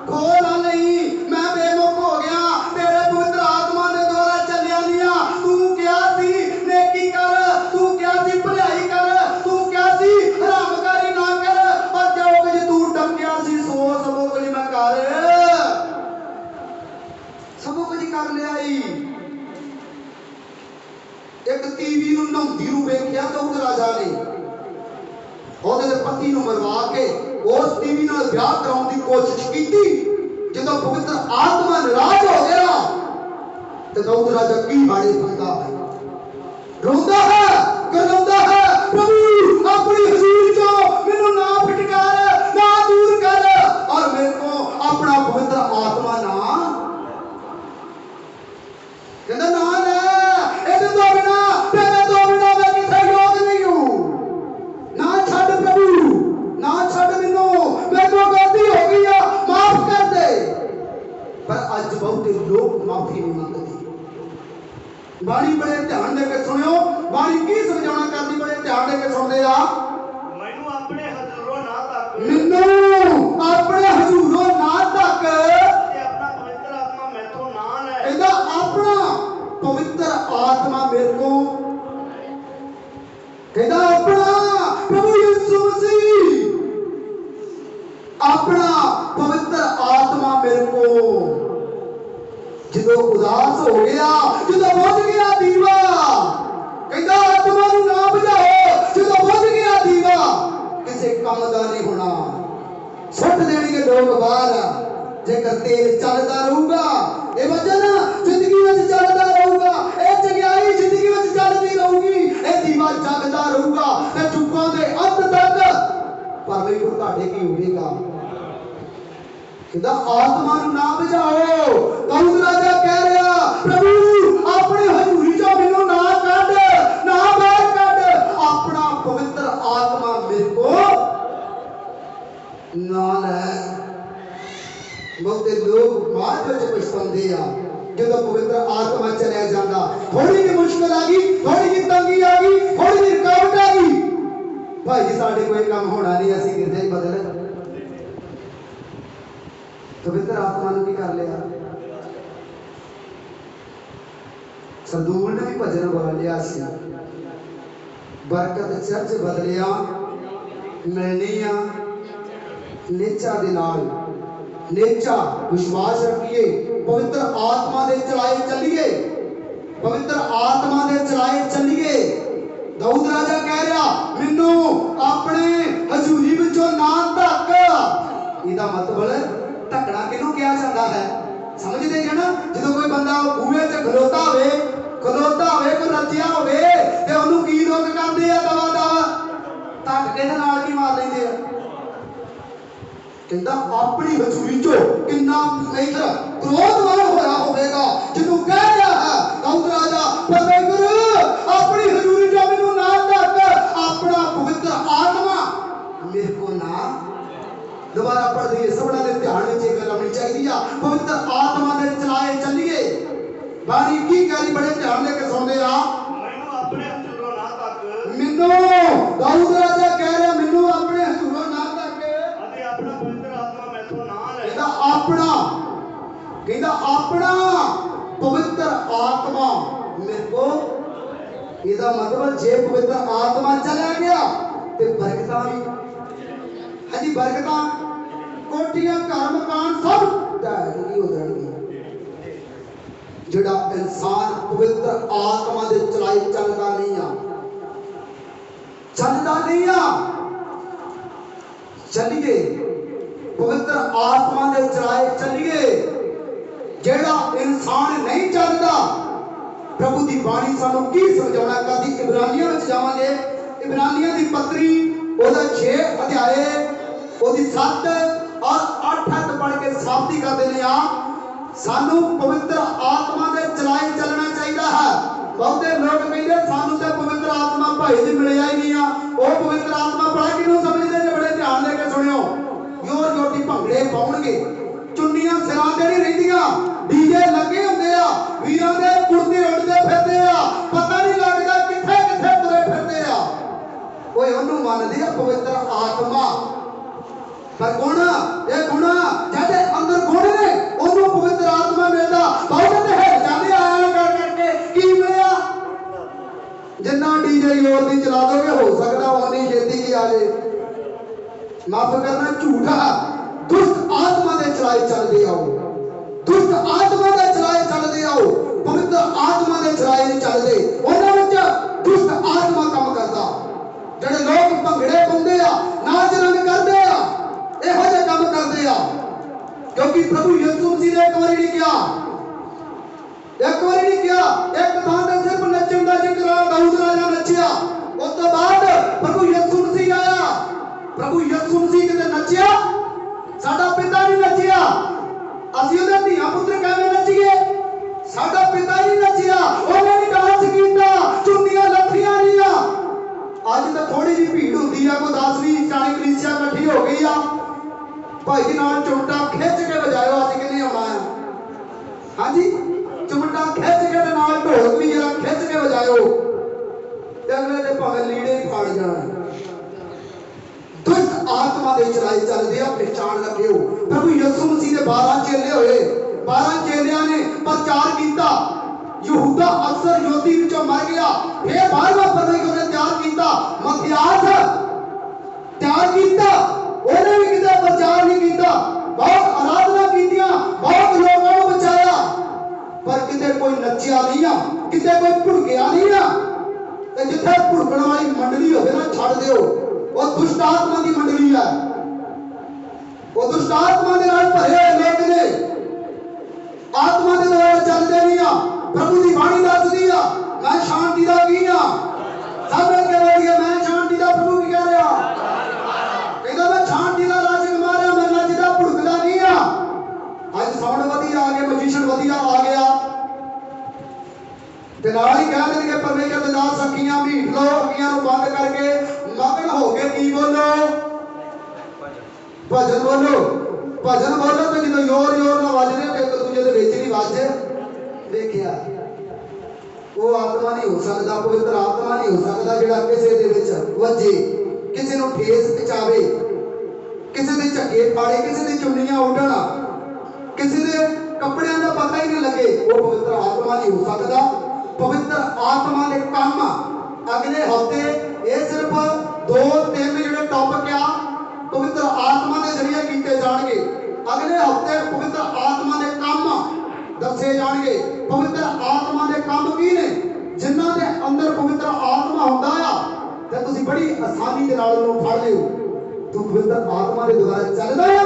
ਖੋ ਨਾ ਨਹੀਂ ਮੈਂ ਬੇਮੁਖ ਹੋ ਗਿਆ ਤੇਰੇ ਪਵਿੱਤਰ ਆਤਮਾ ਦੇ ਦੁਆਰਾ ਚੱਲਿਆ ਨਹੀਂ ਆ ਤੂੰ ਕਿਹਾ ਸੀ ਨੇਕੀ ਕਰ ਤੂੰ ਕਿਹਾ ਸੀ ਭਲਾਈ ਕਰ ਤੂੰ ਕਿਹਾ ਸੀ ਹਰਾਮਕਾਰੀ ਨਾ ਕਰ ਪਰ ਜੋ ਕੁਝ ਤੂੰ ਡੰਗਿਆ ਸੀ ਸੋ ਸਭ ਕੁਝ ਮੈਂ ਸਭ ਕੁਝ ਕਰ ਲਿਆ ਈ ਇੱਕ ਟੀਵੀ ਨੂੰ ਨਹਾਉਂਦੀ ਨੂੰ ਵੇਖਿਆ ਦਾਊਦ ਰਾਜਾ ਨੇ ਉਹਦੇ ਪਤੀ ਨੂੰ ਮਰਵਾ ਕੇ ਉਸ ਟੀਵੀ ਨਾਲ ਵਿਆਹ ਕਰਾਉਣ ਦੀ ਕੋਸ਼ਿਸ਼ ਕੀਤੀ ਜਦੋਂ ਪਵਿੱਤਰ ਆਤਮਾ ਨਾਰਾਜ਼ ਹੋ ਗਿਆ ਤੇ ਦਾਊਦ ਰਾਜਾ ਕੀ ਬਾਣੀ ਪਾਉਂਦਾ ਹੈ ਰੋਂਦਾ ਹੈ ਕਰਲਾਉਂਦਾ ਹੈ ਪ੍ਰਭੂ ਆਪਣੀ ਹਜ਼ੂਰ ਚੋਂ ਮੈਨੂੰ ਨਾ ਫਟਕਾਰ ਨਾ ਦੂਰ ਕਰ ਔਰ ਮੇਰੇ ਕੋ ਆਪਣਾ ਪਵਿੱਤਰ ਆਤਮਾ ਨਾ ਕਹਿੰਦਾ ਨਾ ਲੈ ਇਹਦੇ ਤੋਂ ਬਿਨਾ ਤੇਰੇ ਤੋਂ ਬਿਨਾ ਮੈਂ ਕਿਥੇ ਯੋਗ ਨਹੀਂ ਹੂੰ ਨਾ ਛੱਡ ਪ੍ਰਭੂ ਨਾ ਛੱਡ ਮੈਨੂੰ ਮੇਰੇ ਕੋਲ ਗਲਤੀ ਹੋ ਗਈ ਆ ਮਾਫ ਕਰ ਦੇ ਪਰ ਅੱਜ ਬਹੁਤੇ ਲੋਕ ਮਾਫੀ ਨਹੀਂ ਮੰਗਦੇ ਬਾਣੀ ਬੜੇ ਧਿਆਨ ਦੇ ਕੇ ਸੁਣਿਓ ਬਾਣੀ ਕੀ ਸਮਝਾਉਣਾ ਕਰਦੀ ਬੜੇ ਧਿਆਨ ਦੇ ਕੇ ਸੁਣਦੇ ਆ ਮੈਨੂੰ ਆਪਣੇ ਹਜ਼ੂਰੋਂ ਨਾ ਤੱਕ ਮੈਨੂੰ ਆਪਣੇ ਹਜ਼ੂਰੋਂ ਨਾ ਤੱਕ ਤੇ ਆਪਣਾ ਪਵਿੱਤਰ ਆਤਮਾ ਮੈਥੋਂ ਨਾ ਲੈ ਇਹਦਾ ਆਪਣਾ ਪਵਿੱਤਰ ਆਤਮਾ ਮੇਰੇ ਕੋ ਕਹਿੰਦਾ ਆਪਣਾ ਪ੍ਰਭੂ ਯਿਸੂ ਮਸੀਹ अपना पवित्र आत्मा मेरे को जो उदास हो गया जो बुझ गया दीवा कहता आत्मा नूं ना बुझाओ जो बुझ गया दीवा किसी काम का नहीं होना सुट देंगे लोग बाहर जेकर तेल चलता रहूगा ये वचन जिंदगी में चलता रहूगा ये जगियाई जिंदगी में चलती रहूगी ये दीवा जगता रहूगा ते चुप्पां दे अंत तक परमेश्वर ਤੁਹਾਡੇ ਕੀ ਹੋਵੇਗਾ कहता आत्मा ना बुझाओ दाऊद राजा कह रहा प्रभु अपने हजूरी चों मैनूं ना कढ ना बाहर कढ अपना पवित्र आत्मा मेरे को ना ले बहुते लोग बाद में पछताते आ जब पवित्र आत्मा चलिया जाता थोड़ी जी मुश्किल आ गई थोड़ी जी तंगी आ गई थोड़ी जी रुकावट आ गई भाई जी साडे कोई काम होना नहीं असीं किते बदल पवित्र आत्मा ने भी कर लिया सरदूल ने भी भजन बोल लिया सी बरकत चर्च बदलिया मिलनी आ नेचा दे नाल नेचा विश्वास रखिए पवित्र आत्मा दे चलाए चलिए पवित्र आत्मा दे चलाए चलिए दाऊद राजा कह रहा मैनू अपने हजूरी विचों ना ढक। इसका मतलब ढकना किनू कहा जाता है समझते हैं ना। जो कोई बंदा बूहे च खलोता हो कोई रचिया होवे ते ओनू की लोग करते हैं दवा दवा ढक के नाल की मार लेंदे आ। कहता अपनी हजूरी चो किन्ना इधर क्रोधवान होया होवेगा जिन्हों कह रहा है दाऊद राजा परमेश्वर अपनी हजूरी चो मैनू ना ढक अपना पवित्र आत्मा मेरे को ना। दोबारा पढ़ दिए सबना दे ध्यान में एक गल आनी चाहिए पवित्र आत्मा दे चलाए चलिए बाणी की करी बड़े ध्यान लेके सुनते आ। मैनू अपने हजूरों ना तक मैनू दाऊद राजा कह रहा मैनू अपने हजूरों ना तक अते अपना पवित्र आत्मा मैथों ना ले। कहता अपना पवित्र आत्मा मेरे को। इसका मतलब जे पवित्र आत्मा चला गया तो बरकतां भी हाँ जी बरकतां कोठियां घर मकान सब ढह हो जाएंगे। जिहड़ा इंसान पवित्र आत्मा दे चलाए चलदा नहीं आ चलिए पवित्र आत्मा दे चलाए चलिए। जेड़ा इंसान नहीं चलता प्रभु की बाणी सानू की समझाना करती। इब्रानियां में जावांगे इब्रानियां की पत्री ओदा 6 अध्याय ओदी 7 और 8 पढ़ के समाप्ति कर देने आ। सानू पवित्र आत्मा दे चलाए चलना चाहिए है। बहुते लोग कहते सानू ते पवित्र आत्मा भाई जी मिलिया ही नहीं आ। वो पवित्र आत्मा बड़ा किनू समझते जे बड़े ध्यान लेके सुनियो योर योटी भंगड़े पाउणगे चुन्नियां सिरां ते नहीं रहिंदियां डीजे लगे हुंदे आ वीरां दे कुर्ते उड़दे फिरदे आ पता नहीं लगदा किथे किथे तुरे फिरदे आ। ओए ओनू मनदे आ पवित्र आत्मा पर गुण ये गुण जदे अंदर गुण ने ओनू पवित्र आत्मा मिलदा। बहुत ते है जाने आया कर करके की मिलिया जिन्ना डीजे योर दी चला दोगे हो सकदा ओनी छेती की आ जाए। माफ करना झूठा दुष्ट आत्मा दे चलाए चलदे आओ दुष्ट आत्मा दे चलाए चलदे आओ पवित्र आत्मा दे चलाए नहीं चलदे उन्हां विच दुष्ट आत्मा काम करदा। जेड़े लोग भंगड़े पाउंदे आ नाच रंग करदे आ इहो जिहे काम करदे आ क्योंकि प्रभु यीशु मसीह ने एक बारी नहीं किया एक थां ते सिर्फ नचण दा जिक्र आ दाऊद राजा नचिया उस तो बाद प्रभु यीशु मसीह आया। प्रभु यीशु मसीह किते नचिया साडा पिता नहीं नचिया ਅਸੀਂ ਉਹਦੇ ਧੀਆਂ ਪੁੱਤਰ ਕਿਵੇਂ ਨੱਚੀਏ ਸਾਡਾ ਪਿਤਾ ਹੀ ਨੱਚਿਆ ਉਹਨੇ ਵੀ ਡਾਂਸ ਕੀਤਾ ਚੁੰਨੀਆਂ ਲੱਥੀਆਂ ਨਹੀਂ ਆ। ਅੱਜ ਤਾਂ ਥੋੜੀ ਜਿਹੀ ਭੀੜ ਹੁੰਦੀ ਆ ਕੋਈ 10 20 40 ਕਲੀਸਿਆ ਇਕੱਠੀ ਹੋ ਗਈ ਆ ਭਾਈ ਜੀ ਨਾਲ ਚੁੰਮਟਾ ਖਿੱਚ ਕੇ ਵਜਾਇਓ ਅੱਜ ਕਿੰਨੇ ਆਉਣਾ ਆ ਹਾਂਜੀ ਚੁੰਮਟਾ ਖਿੱਚ ਕੇ ਤੇ ਨਾਲ ਢੋਲਕ ਵੀ ਜਰਾ ਖਿੱਚ ਕੇ ਵਜਾਇਓ ਤੇ ਅਗਲੇ ਦੇ ਭਾਵੇਂ ਲੀੜੇ ਹੀ ਫਾੜ ਜਾਣ। दुष्ट आत्मा दे चलाए चलदे आ पहचान लगे हो। प्रभु यीशु मसीह दे 12 चेले होए 12 चेलियां ने प्रचार किया। यहूदा अक्सर योदी विचों मर गया फिर 12वां परमेश्वर ने तैयार किया मथियास तैयार किया ओने भी किते प्रचार नहीं किया बहुत आराधना कीतियां बहुत लोगों को बचाया पर किते कोई नचिया नहीं आ किते कोई भुड़किया नहीं आ। ते जिथे भुड़कण वाली मंडली होवे ना छड़ दिओ वो दुष्ट आत्मा की मंडली है वो दुष्ट आत्मा के नाल भरे लोग ने आत्मा के द्वारा चलते नहीं आ। प्रभु की बाणी दसदी आ मैं शांति दा की आ सब मिल के बोलिए मैं शांति दा। प्रभु की कह रहा कहता मैं शांति दा राजकुमार हां मैं नचदा भुड़कदा नहीं आ। अज साउंड वधिया आ गया म्यूजिशियन वधिया आ गया ते नाल ही कह देंगे परमेश्वर दे नाल सखियां भीट लो अखियां नु बंद करके मगन हो गए की बोलो भजन बोलो तो जो योर योर ना वजदे ते एक दूजे दे विच नहीं वजदे देखिया वो आत्मा नहीं हो सकता पवित्र आत्मा नहीं हो सकता जिहड़ा किसी दे विच वजे किसी नु ठेस पहुंचावे किसी दे झक्के फाड़े किसी दी चुन्नियां उडण किसी दे कपड़ियां दा पता ही नहीं लगे वो पवित्र आत्मा नहीं हो सकता। पवित्र आत्मा के काम अगले हफ्ते ये सिर्फ 2-3 जिहड़े टॉपिक आ पवित्र आत्मा के जरिए किए जाएंगे। अगले हफ्ते पवित्र आत्मा के काम दसे जाएंगे। पवित्र आत्मा के काम की ने जिन्हां दे अंदर पवित्र आत्मा हुंदा आ सावधानी के नाल उन्होंने फड़ लियो। तू पवित्र आत्मा के द्वारा चलदा है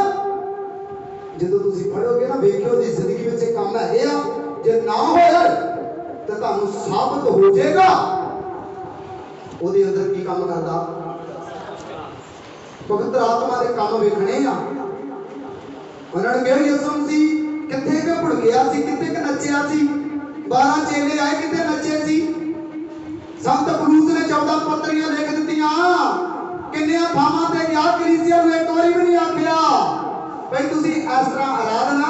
ਜਦੋਂ ਤੁਸੀਂ ਫੜੋਗੇ ਨਾ ਵੇਖਿਓ ਦੀ ਜ਼ਿੰਦਗੀ ਵਿੱਚ ਇਹ ਕੰਮ ਹੈ ਆ ਜੇ ਨਾ ਹੋਇਆ ਤਾਂ ਤੁਹਾਨੂੰ ਸਾਬਤ ਹੋ ਜਾਏਗਾ ਉਹਦੇ ਅੰਦਰ ਕੀ ਕੰਮ ਕਰਦਾ ਪਵਿੱਤਰ ਆਤਮਾ ਦੇ ਕੰਮ ਵੇਖਣੇ ਆ ਉਹਨਾਂ ਨੇ ਕਿਹਾ ਯਿਸੂ ਮਸੀਹ ਕਿੱਥੇ ਕਿ ਭੁੜਕਿਆ ਸੀ ਕਿੱਥੇ ਕਿ ਨੱਚਿਆ ਸੀ 12 ਚੇਲੇ ਆਏ ਕਿੱਥੇ ਨੱਚੇ ਸੀ ਸੰਤ ਪੌਲੁਸ ਨੇ 14 ਪੱਤਰੀਆਂ ਲਿਖ ਦਿੱਤੀਆਂ ਕਿੰਨੀਆਂ ਥਾਵਾਂ ਤੇ ਗਿਆ ਕਲੀਸਿਆ ਨੂੰ ਇੱਕ ਵਾਰੀ ਵੀ ਨਹੀਂ ਆਖਿਆ भाई तुसी इस तरह आराधना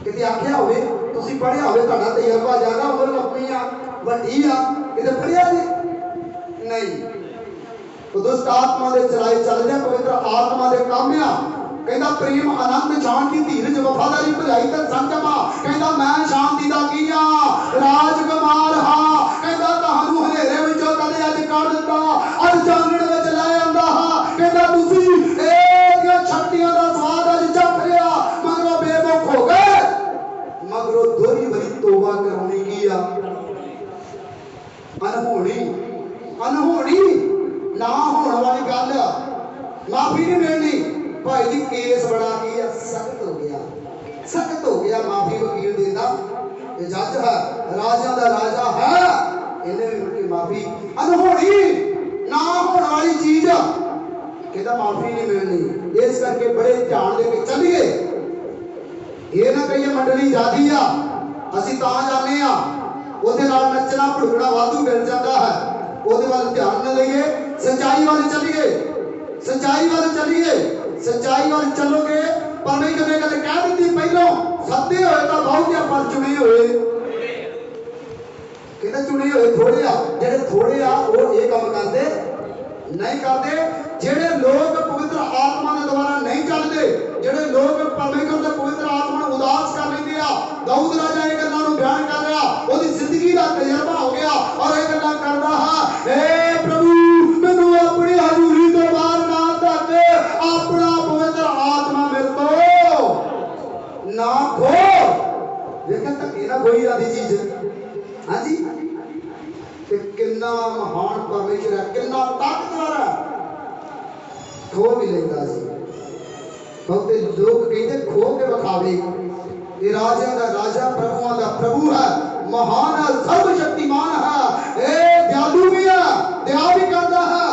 किते आख्या होवे तुसी पढ़िया होवे तुहाडा तजर्बा ज्यादा उम्र लंबी आ वड्डी आ किते पढ़िया जी नहीं तो दुष्ट आत्मा दे चलाए चलदे पवित्र आत्मा दे काम आ कहंदा प्रेम आनंद शांति धीरज वफादारी भलाई ते संजम कहंदा मैं शांति दा की आ राजकुमार हां कहंदा तुहानू हनेरे विचों कदे अज कढ दित्ता अज चानण विच ले आंदा हां कहंदा तुसी शक्तियों का स्वाद अज चख लिया मगरों बेमुख हो गए मगरों दोहरी बड़ी तौबा करनी की अनहोनी अनहोनी ना होने वाली गल माफी नहीं मिलनी भाई जी केस बड़ा की सख्त हो गया माफी वकील देता ये जज है राजा का राजा है इन्हें भी मुड़ के माफी अनहोनी ना होने वाली चीज कहता माफी नहीं मिलनी इस करके बड़े ध्यान देके चलिए ये ना कहिए मंडली जादी आ ਅਸੀਂ ਤਾਂ ਜਾਂਦੇ ਆ ਉਹਦੇ ਨਾਲ ਨੱਚਣਾ ਭੁੜਕਣਾ ਵਾਧੂ ਮਿਲ ਜਾਂਦਾ ਹੈ ਉਹਦੇ ਵੱਲ ਧਿਆਨ ਨਾ ਲਈਏ ਸੱਚਾਈ ਵੱਲ ਚੱਲੀਏ ਸੱਚਾਈ ਵੱਲ ਚੱਲੋਗੇ ਪਰਮੇਸ਼ਰ ਨੇ ਗੱਲ ਕਹਿ ਦਿੱਤੀ ਪਹਿਲਾਂ ਸੱਦੇ ਹੋਏ ਤਾਂ ਬਹੁਤ ਆ ਪਰ ਚੁਣੇ ਹੋਏ ਕਹਿੰਦਾ ਚੁਣੇ ਹੋਏ ਥੋੜੇ ਆ ਜਿਹੜੇ ਥੋੜੇ ਆ ਉਹ ਇਹ ਕੰਮ ਕਰਦੇ नहीं करते जेड़े लोग पवित्र आत्मा के द्वारा नहीं चलते जेड़े लोग परमेश्वर के पवित्र आत्मा को उदास कर लेते आ दाऊद राजा ये गल्लां नूं बयान कर रहा ओदी जिंदगी दा तजर्बा हो गया और ये गल्लां करदा है हे प्रभु मैनू अपनी हजूरी तो बाहर ना तक अपना पवित्र आत्मा मेरे तो ना खो देखा धक्के ना कोई आदि चीज हां जी किन्ना महान परमेश्वर है किन्ना ताकतवर है खो भी लेता सी बहुते लोग कहते खो के बखावे ये राजा का राजा प्रभुओं का प्रभु है महान है सर्वशक्तिमान है ए दयालु भी है दया भी करता है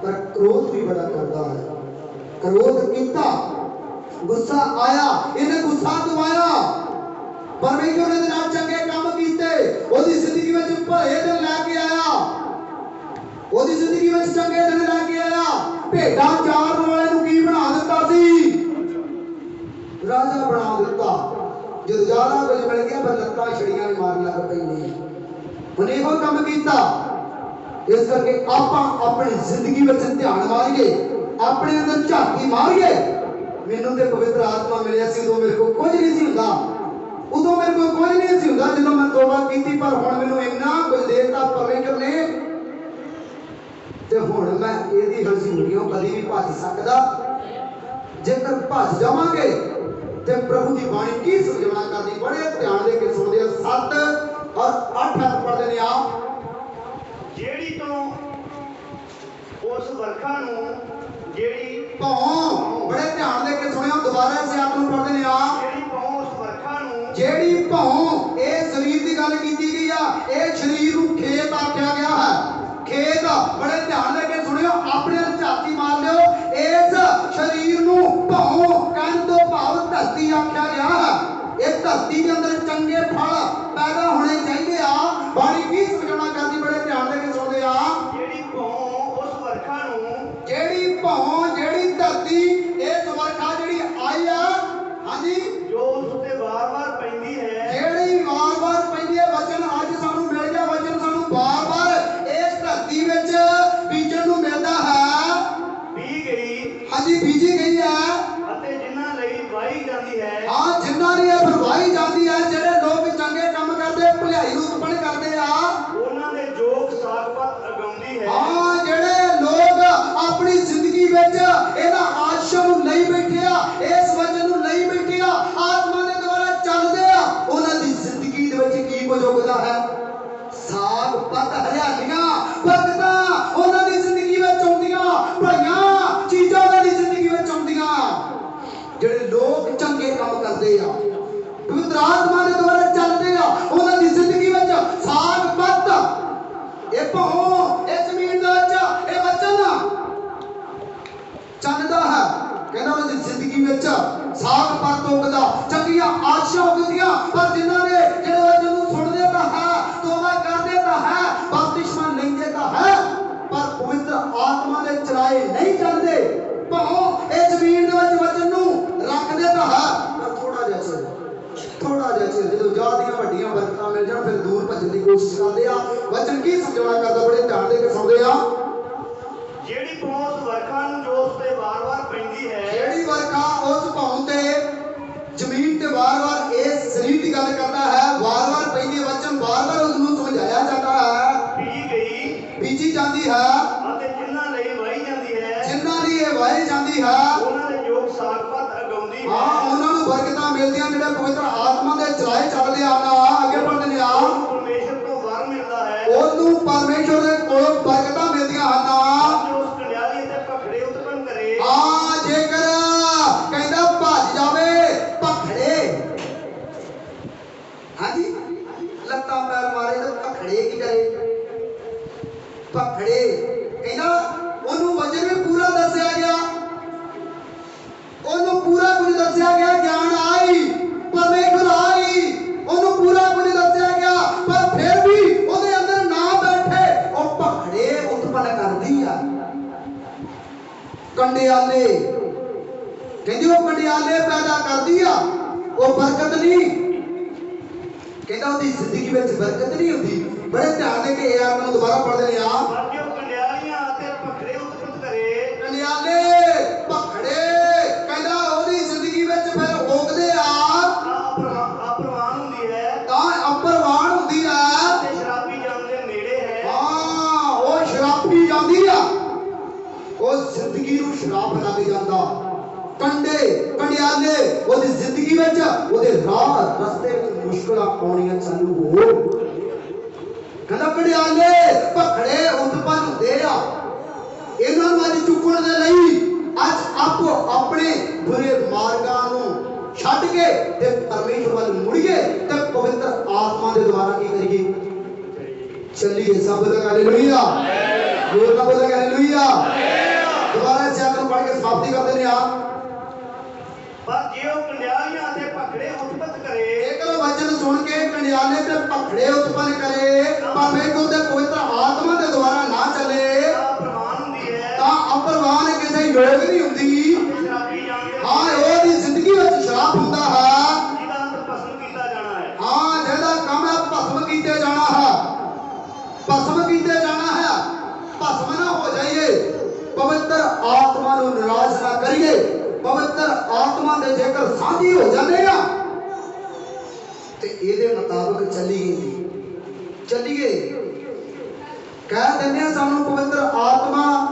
पर क्रोध भी बड़ा करता है क्रोध कीता गुस्सा आया इन्हें गुस्सा दबाया परमेश्वर ने नाल चंगे काम कीते ओदी जिंदगी विच भले दिन लेके आया ओदी जिंदगी विच चंगे दिन लेके आया भेड़ा चारन वाले नूं की बना दित्ता सी राजा बना दित्ता जद ज्यादा कुछ मिल गया पर लत्तां छड़ियां भी मारन लग पैंदी हुण इहो काम कीता इस करके आपां अपनी जिंदगी विच ध्यान मारीए अपने अंदर झांकी मारीए मैनूं ते पवित्र आत्मा मिलिया सी उदों मेरे को कुछ नहीं सी हुंदा उदों मेरे को कोई नहीं सी हुंदा जदों मैं तौबा कीती पर हुण मैनूं इन्ना कुछ देता परमेश्वर ने ते हुण मैं इहदी हजूरियों कदी भी भज सकदा जेकर भज जावांगे ते प्रभु की बाणी की समझाना करदी बड़े ध्यान दे के सुनदे 7 और 8 हथ पढ़दे ने आप जेड़ी तो उस वरखा नूं जेड़ी भौं बड़े ध्यान दे के सुनियो दोबारा से आप नूं पढ़दे ने आप जेड़ी भौं ए शरीर की गल कीती गई आ ए शरीर नूं खेत आख्या गया है खेत बड़े ध्यान दे के सुनियो अपने झाती मार लियो इस शरीर नूं भौं कहण तो भाव धरती आख्या गया है इस धरती के अंदर चंगे फल पैदा होने चाहिए आ बाणी की समझाना करदी बड़े ध्यान दे के सुनदे आ जेड़ी भौं उस वरखा नूं जेड़ी भौं जेड़ी धरती इस वरखा जेड़ी आई आ हां जी जो उस ते बार-बार पैंदी है जेड़ी बार-बार पैंदी है वचन आज सानू मिल गया वचन सानू बार-बार इस धरती विच बीजण ਚਲਾਏ नहीं चलते भाओ ये जमीन दे विच वचन नूं रखदे तां है पर थोड़ा जिहा चिर जो जादियां वड्डियां बरकतां मिल जाण फिर दूर भजण की कोशिश करदे आ वचन की समझाउणा करदा बड़े ध्यान दे के सुणदे आ ਜਿਹੜੀ ਪੌਂਸ ਵਰਖਾ ਨੂੰ ਜੋ ਉਸ ਤੇ ਵਾਰ-ਵਾਰ ਪੈਂਦੀ ਹੈ ਜਿਹੜੀ ਵਰਖਾ ਉਸ ਭੌਂ ਤੇ ਜ਼ਮੀਨ ਤੇ ਵਾਰ-ਵਾਰ ਇਸ ਸਰੀਰ ਦੀ ਗੱਲ ਕਰਦਾ ਹੈ ਵਾਰ-ਵਾਰ ਪੈਂਦੀ ਵਚਨ ਵਾਰ-ਵਾਰ ਉਸ ਨੂੰ ਸਮਝਾਇਆ ਜਾਂਦਾ ਹੈ ਬੀਜੀ ਜਾਂਦੀ ਹੈ ਅਤੇ ਜਿਨ੍ਹਾਂ ਲਈ ਵਾਹੀ ਜਾਂਦੀ ਹੈ ਜਿਨ੍ਹਾਂ ਲਈ ਇਹ ਵਾਹੀ ਜਾਂਦੀ ਹੈ ਉਹਨਾਂ ਦੇ ਯੋਗ ਸਾਖਪਤ ਅਗਾਉਂਦੀ ਹੈ ਹਾਂ ਉਹਨਾਂ ਨੂੰ ਬਰਕਤਾਂ ਮਿਲਦੀਆਂ ਜਿਹੜੇ ਪਵਿੱਤਰ ਆਤਮਾ ਦੇ ਚਲਾਏ ਚੱਲਦੇ ਆ ਨਾ ਅੱਗੇ ਵਧਦੇ ਨੇ ਆ ਪਰਮੇਸ਼ਰ ਤੋਂ ਵਰ ਮਿਲਦਾ ਹੈ ਉਹਨੂੰ ਪਰਮੇਸ਼ਰ ਦੇ ਕੋਲੋਂ ਬਰਕਤਾਂ ਮਿਲਦੀਆਂ ਹਨ ਜੋ ਉਸ ਕੰਡਿਆਲੀ ਤੇ ਭਖੜੇ ਉਤਪਨ ਕਰੇ ਹਾਂ ਜੇਕਰ ਕਹਿੰਦਾ ਭੱਜ ਜਾਵੇ ਭਖੜੇ ਹਾਂਜੀ ਲੱਤਾਂ ਪੈਰ ਮਾਰੇ ਤਾਂ ਭਖੜੇ ਕੀ ਕਰੇ ਭਖੜੇ ਕਹਿੰਦਾ ਉਹਨੂੰ ਵਜਨ ਵੀ ਪੂਰਾ ਦੱਸਿਆ ਗਿਆ ਉਹਨੂੰ ਪੂਰਾ ਕੁਝ ਦੱਸਿਆ ਗਿਆ ਗਿਆਨ ਆਈ ਪਰਮੇਸ਼ਰ ਆਈ ਉਹਨੂੰ ਪੂਰਾ ਕੁਝ ਦੱਸਿਆ ਗਿਆ ਪਰ ਫਿਰ ਵੀ ਉਹਦੇ ਅੰਦਰ ਨਾ ਬੈਠੇ ਉਹ ਭਖੜੇ ਉਤਪਨ ਕਰਦੀ ਆ ਕੰਡਿਆਲੇ ਕਹਿੰਦੀ ਉਹ ਕੰਡਿਆਲੇ ਪੈਦਾ ਕਰਦੀ ਆ ਉਹ ਬਰਕਤ ਨਹੀਂ ਕਹਿੰਦਾ ਉਹਦੀ ਜ਼ਿੰਦਗੀ ਵਿੱਚ ਬਰਕਤ ਨਹੀਂ ਹੁੰਦੀ ਬੜੇ ਧਿਆਨ ਦੇ ਕੇ ਇਹ ਆਇਤ ਨੂੰ ਦੁਬਾਰਾ ਪੜ੍ਹਦੇ ਆ ਪਰ ਜੋ ਕੰਡਿਆਲੀਆਂ ਅਤੇ ਭਖੜੇ ਉਤਪਨ ਕਰੇ ਕੰਡਿਆਲੇ ਭਖੜੇ ਕਹਿੰਦਾ ਉਹਦੀ ਜ਼ਿੰਦਗੀ ਵਿੱਚ ਫਿਰ ਉਗਦੇ ਆ ਅਪਰਵਾਨ ਹੁੰਦੀ ਹੈ ਤਾਂ ਅਪਰਵਾਨ ਹੁੰਦੀ ਆ ਤੇ ਸ਼ਰਾਬੀ ਜਾਣ ਦੇ ਨੇੜੇ ਹੈ ਹਾਂ ਉਹ ਸ਼ਰਾਬੀ ਜਾਂਦੀ ਆ ਉਹ ਜ਼ਿੰਦਗੀ ਨੂੰ ਸ਼ਰਾਬ ਲੱਗ ਜਾਂਦਾ ਕੰਡਿਆਲੇ ਉਹਦੀ ਜ਼ਿੰਦਗੀ ਵਿੱਚ ਉਹਦੇ ਰਾਹ ਰਸਤੇ ਵਿੱਚ ਮੁਸ਼ਕਲਾਂ ਆਉਣੀਆਂ ਚਾਲੂ ਹੋ ਕਹਿੰਦਾ ਕੰਡਿਆਲੇ ਭਖੜੇ ਉਤਪਨ ਹੁੰਦੇ ਆ ਇਹਨਾਂ ਨੂੰ ਅੱਜ ਚੁੱਕਣ ਦੇ ਲਈ ਅੱਜ ਆਪੋ ਆਪਣੇ ਬੁਰੇ ਮਾਰਗਾਂ ਨੂੰ ਛੱਡ ਕੇ ਤੇ ਪਰਮੇਸ਼ਰ ਵੱਲ ਮੁੜੀਏ ਤੇ ਪਵਿੱਤਰ ਆਤਮਾ ਦੇ ਦੁਆਰਾ ਕੀ ਕਰੀਏ ਚੱਲੀਏ ਸਭ ਲੋਕ ਹਾਲੇਲੂਇਆ ਜੋਰ ਨਾਲ ਬੋਲੋ ਹਾਲੇਲੂਇਆ ਦੁਬਾਰਾ ਇਸ ਆਇਤ ਨੂੰ ਪੜ੍ਹ ਕੇ ਸਮਾਪਤੀ ਕਰਦੇ ਨੇ ਆ ਪਰ ਜੇ ਉਹ ਕੰਡਿਆਲੀਆਂ ਅਤੇ ਭਖੜੇ ਉਤਪਨ ਕਰੇ ਜੇਕਰ ਵਚਨ ਸੁਣ ਕੇ ਕੰਡਿਆਲੇ ਤੇ ਭਖੜੇ ਉਤਪਨ ਕਰੇ ਪਰਮੇਸ਼ਰ ਦੇ ਪਵਿੱਤਰ ਆਤਮਾ ਦੇ ਦੁਆਰਾ ਨਾ ਚੱਲੇ ਤਾਂ ਅਪਰਵਾਨ ਹੁੰਦੀ ਹੈ ਤਾਂ ਅਪਰਵਾਨ ਕਿਸੇ ਯੋਗ ਨਹੀਂ ਹੁੰਦੀ ਸ਼ਰਾਬੀ ਜਾਣ ਦੇ ਹਾਂ ਉਹਦੀ ਜ਼ਿੰਦਗੀ ਵਿੱਚ ਸ਼ਰਾਬ ਹੁੰਦਾ ਹੈ ਜਿਹਦਾ ਅੰਤ ਭਸਮ ਕੀਤਾ ਜਾਣਾ ਹੈ ਹਾਂ ਜਿਹਦਾ ਕੰਮ ਹੈ ਭਸਮ ਕੀਤੇ ਜਾਣਾ ਹੈ ਭਸਮ ਕੀਤੇ ਜਾਣਾ ਹੈ ਭਸਮ ਨਾ ਹੋ ਜਾਈਏ ਪਵਿੱਤਰ ਆਤਮਾ ਨੂੰ ਨਿਰਾਸ਼ ਨਾ ਕਰੀਏ ਪਵਿੱਤਰ ਆਤਮਾ ਦੇ ਜੇਕਰ ਸਾਂਝੀ ਹੋ ਜਾਂਦੇ ਆ ਤੇ ਇਹਦੇ ਮੁਤਾਬਕ ਚੱਲੀਏ ਕਹਿ ਦਿੰਦੇ ਆ ਸਾਨੂੰ ਪਵਿੱਤਰ ਆਤਮਾ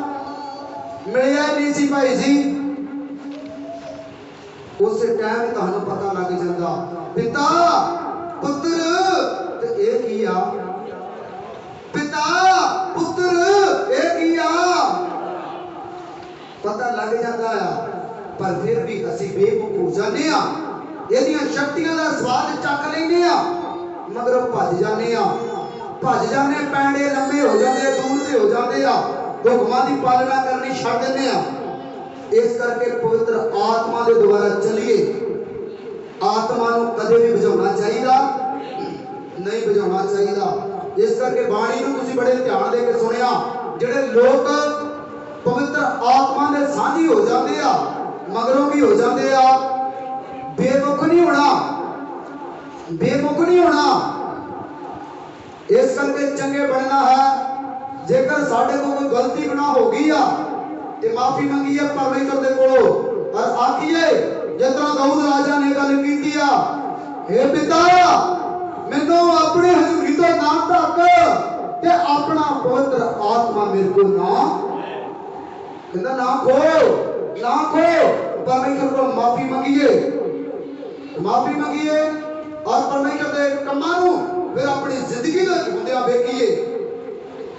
ਮਿਲਿਆ ਨਹੀਂ ਸੀ ਭਾਈ ਜੀ ਉਸ ਟਾਈਮ ਹੀ ਤੁਹਾਨੂੰ ਪਤਾ ਲੱਗ ਜਾਂਦਾ ਪਿਤਾ ਪੁੱਤਰ ਤੇ ਇਹ ਕੀ ਆ ਪਿਤਾ ਪੁੱਤਰ ਇਹ ਕੀ ਆ ਪਤਾ ਲੱਗ ਜਾਂਦਾ ਆ ਪਰ ਫਿਰ ਵੀ ਅਸੀਂ ਬੇਵਕੂਫ ਹੋ ਜਾਂਦੇ ਆ ਇਹਦੀਆਂ ਸ਼ਕਤੀਆਂ ਦਾ ਸਵਾਦ ਚੱਕ ਲੈਂਦੇ ਆ ਮਗਰ ਭੱਜ ਜਾਂਦੇ ਆ ਪੈਂਡੇ ਲੰਮੇ ਹੋ ਜਾਂਦੇ ਦੂਰ ਤੇ ਹੋ ਜਾਂਦੇ ਆ ਹੁਕਮਾਂ ਦੀ ਪਾਲਣਾ ਕਰਨੀ ਛੱਡ ਦਿੰਦੇ ਆ ਇਸ ਕਰਕੇ ਪਵਿੱਤਰ ਆਤਮਾ ਦੇ ਦੁਆਰਾ ਚੱਲੀਏ ਆਤਮਾ ਨੂੰ ਕਦੇ ਵੀ ਬੁਝਾਉਣਾ ਚਾਹੀਦਾ ਨਹੀਂ ਬੁਝਾਉਣਾ ਚਾਹੀਦਾ ਇਸ ਕਰਕੇ ਬਾਣੀ ਨੂੰ ਤੁਸੀਂ ਬੜੇ ਧਿਆਨ ਦੇ ਕੇ ਸੁਣਿਆ ਜਿਹੜੇ ਲੋਕ ਪਵਿੱਤਰ ਆਤਮਾ ਦੇ ਸਾਂਝੀ ਹੋ ਜਾਂਦੇ ਆ ਮਗਰੋਂ ਵੀ ਹੋ ਜਾਂਦੇ ਆ ਬੇਮੁਖ ਨਹੀਂ ਹੋਣਾ ਇਸ ਕਰਕੇ ਚੰਗੇ ਬਣਨਾ ਹੈ ਜੇਕਰ ਸਾਡੇ ਕੋਲ ਕੋਈ ਗਲਤੀ ਗੁਨਾਹ ਹੋ ਗਈ ਆ ਤੇ ਮਾਫੀ ਮੰਗੀਏ ਪਰਮੇਸ਼ਰ ਦੇ ਕੋਲੋਂ ਔਰ ਆਖੀਏ ਜਿਸ ਤਰ੍ਹਾਂ ਦਾਊਦ ਰਾਜਾ ਨੇ ਗੱਲ ਕੀਤੀ ਆ हे ਪਿਤਾ ਮੈਨੂੰ ਆਪਣੇ ਹਜ਼ੂਰੀ ਤੋਂ ਨਾ ਢੱਕ ਤੇ ਆਪਣਾ ਪਵਿੱਤਰ ਆਤਮਾ ਮੇਰੇ ਕੋਲ ਨਾ ਕਹਿੰਦਾ ਨਾ ਖੋ ਪਰਮੇਸ਼ਰ ਕੋਲ ਮਾਫੀ ਮੰਗੀਏ ਔਰ ਪਰਮੇਸ਼ਰ ਦੇ ਕੰਮਾਂ ਨੂੰ ਫਿਰ ਆਪਣੀ ਜ਼ਿੰਦਗੀ ਦੇ ਵਿੱਚ ਹੁੰਦਿਆਂ ਵੇਖੀਏ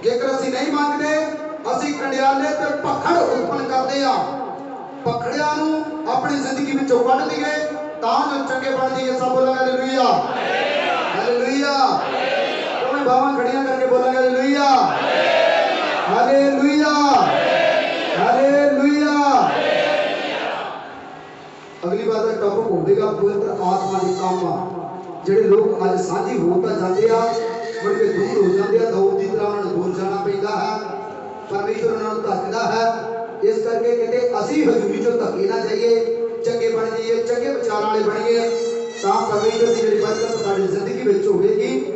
ਜੇਕਰ ਅਸੀਂ ਨਹੀਂ ਮੰਗਦੇ ਅਸੀਂ ਕੰਡਿਆਲੇ ਤੇ ਭਖੜ ਉਤਪਨ ਕਰਦੇ ਆ ਭਖੜਿਆਂ ਨੂੰ ਆਪਣੀ ਜ਼ਿੰਦਗੀ ਵਿੱਚੋਂ ਕੱਢ ਲਈਏ ਤਾਂ ਜੋ ਚੰਗੇ ਬਣ ਜਾਈਏ ਸਭ ਬੋਲਾਂਗੇ ਹਾਲੇਲੂਇਆ ਹਾਲੇਲੂਇਆ ਦੋਵੇਂ ਬਾਹਾਂ ਖੜੀਆਂ ਕਰਕੇ ਬੋਲਾਂਗੇ ਹਾਲੇਲੂਇਆ ਹਾਲੇਲੂਇਆ ਹਾਲੇਲੂਇਆ ਅਗਲੀ ਵਾਰ ਦਾ ਟੌਪਿਕ ਹੋਵੇਗਾ ਪਵਿੱਤਰ ਆਤਮਾ ਦੇ ਕੰਮ ਜਿਹੜੇ ਲੋਕ ਅੱਜ ਸਾਂਝੀ ਹੋ ਤਾਂ ਜਾਂਦੇ ਆ ਮੁੜ ਕੇ ਦੂਰ ਹੋ ਜਾਂਦੇ ਆ ਦਾਊਦ ਦੀ ਤਰ੍ਹਾਂ ਉਹਨਾਂ ਨੂੰ ਦੂਰ ਜਾਣਾ ਪੈਂਦਾ ਹੈ ਪਰਮੇਸ਼ਰ ਉਹਨਾਂ ਨੂੰ ਧੱਕਦਾ ਹੈ ਅਸੀਂ ਹਜ਼ੂਰੀ ਚੋਂ ਧੱਕੇ ਨਾ ਜਾਈਏ, ਚੰਗੇ ਬਣ ਜਾਈਏ, ਚੰਗੇ ਵਿਚਾਰਾਂ ਵਾਲੇ ਬਣੀਏ, ਤਾਂ ਪਰਮੇਸ਼ਰ ਦੀ ਜਿਹੜੀ ਬਰਕਤ ਸਾਡੀ ਜ਼ਿੰਦਗੀ ਵਿੱਚ ਹੋਵੇਗੀ।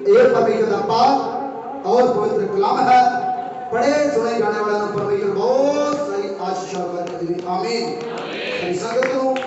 ਇਹ ਪਰਮੇਸ਼ਰ ਦਾ ਪਾਕ और पवित्र कलाम है। पढ़े सुने जाने वाले परमेश्वर बहुत सारी आशीष बरकत देवे। आमीन। संगत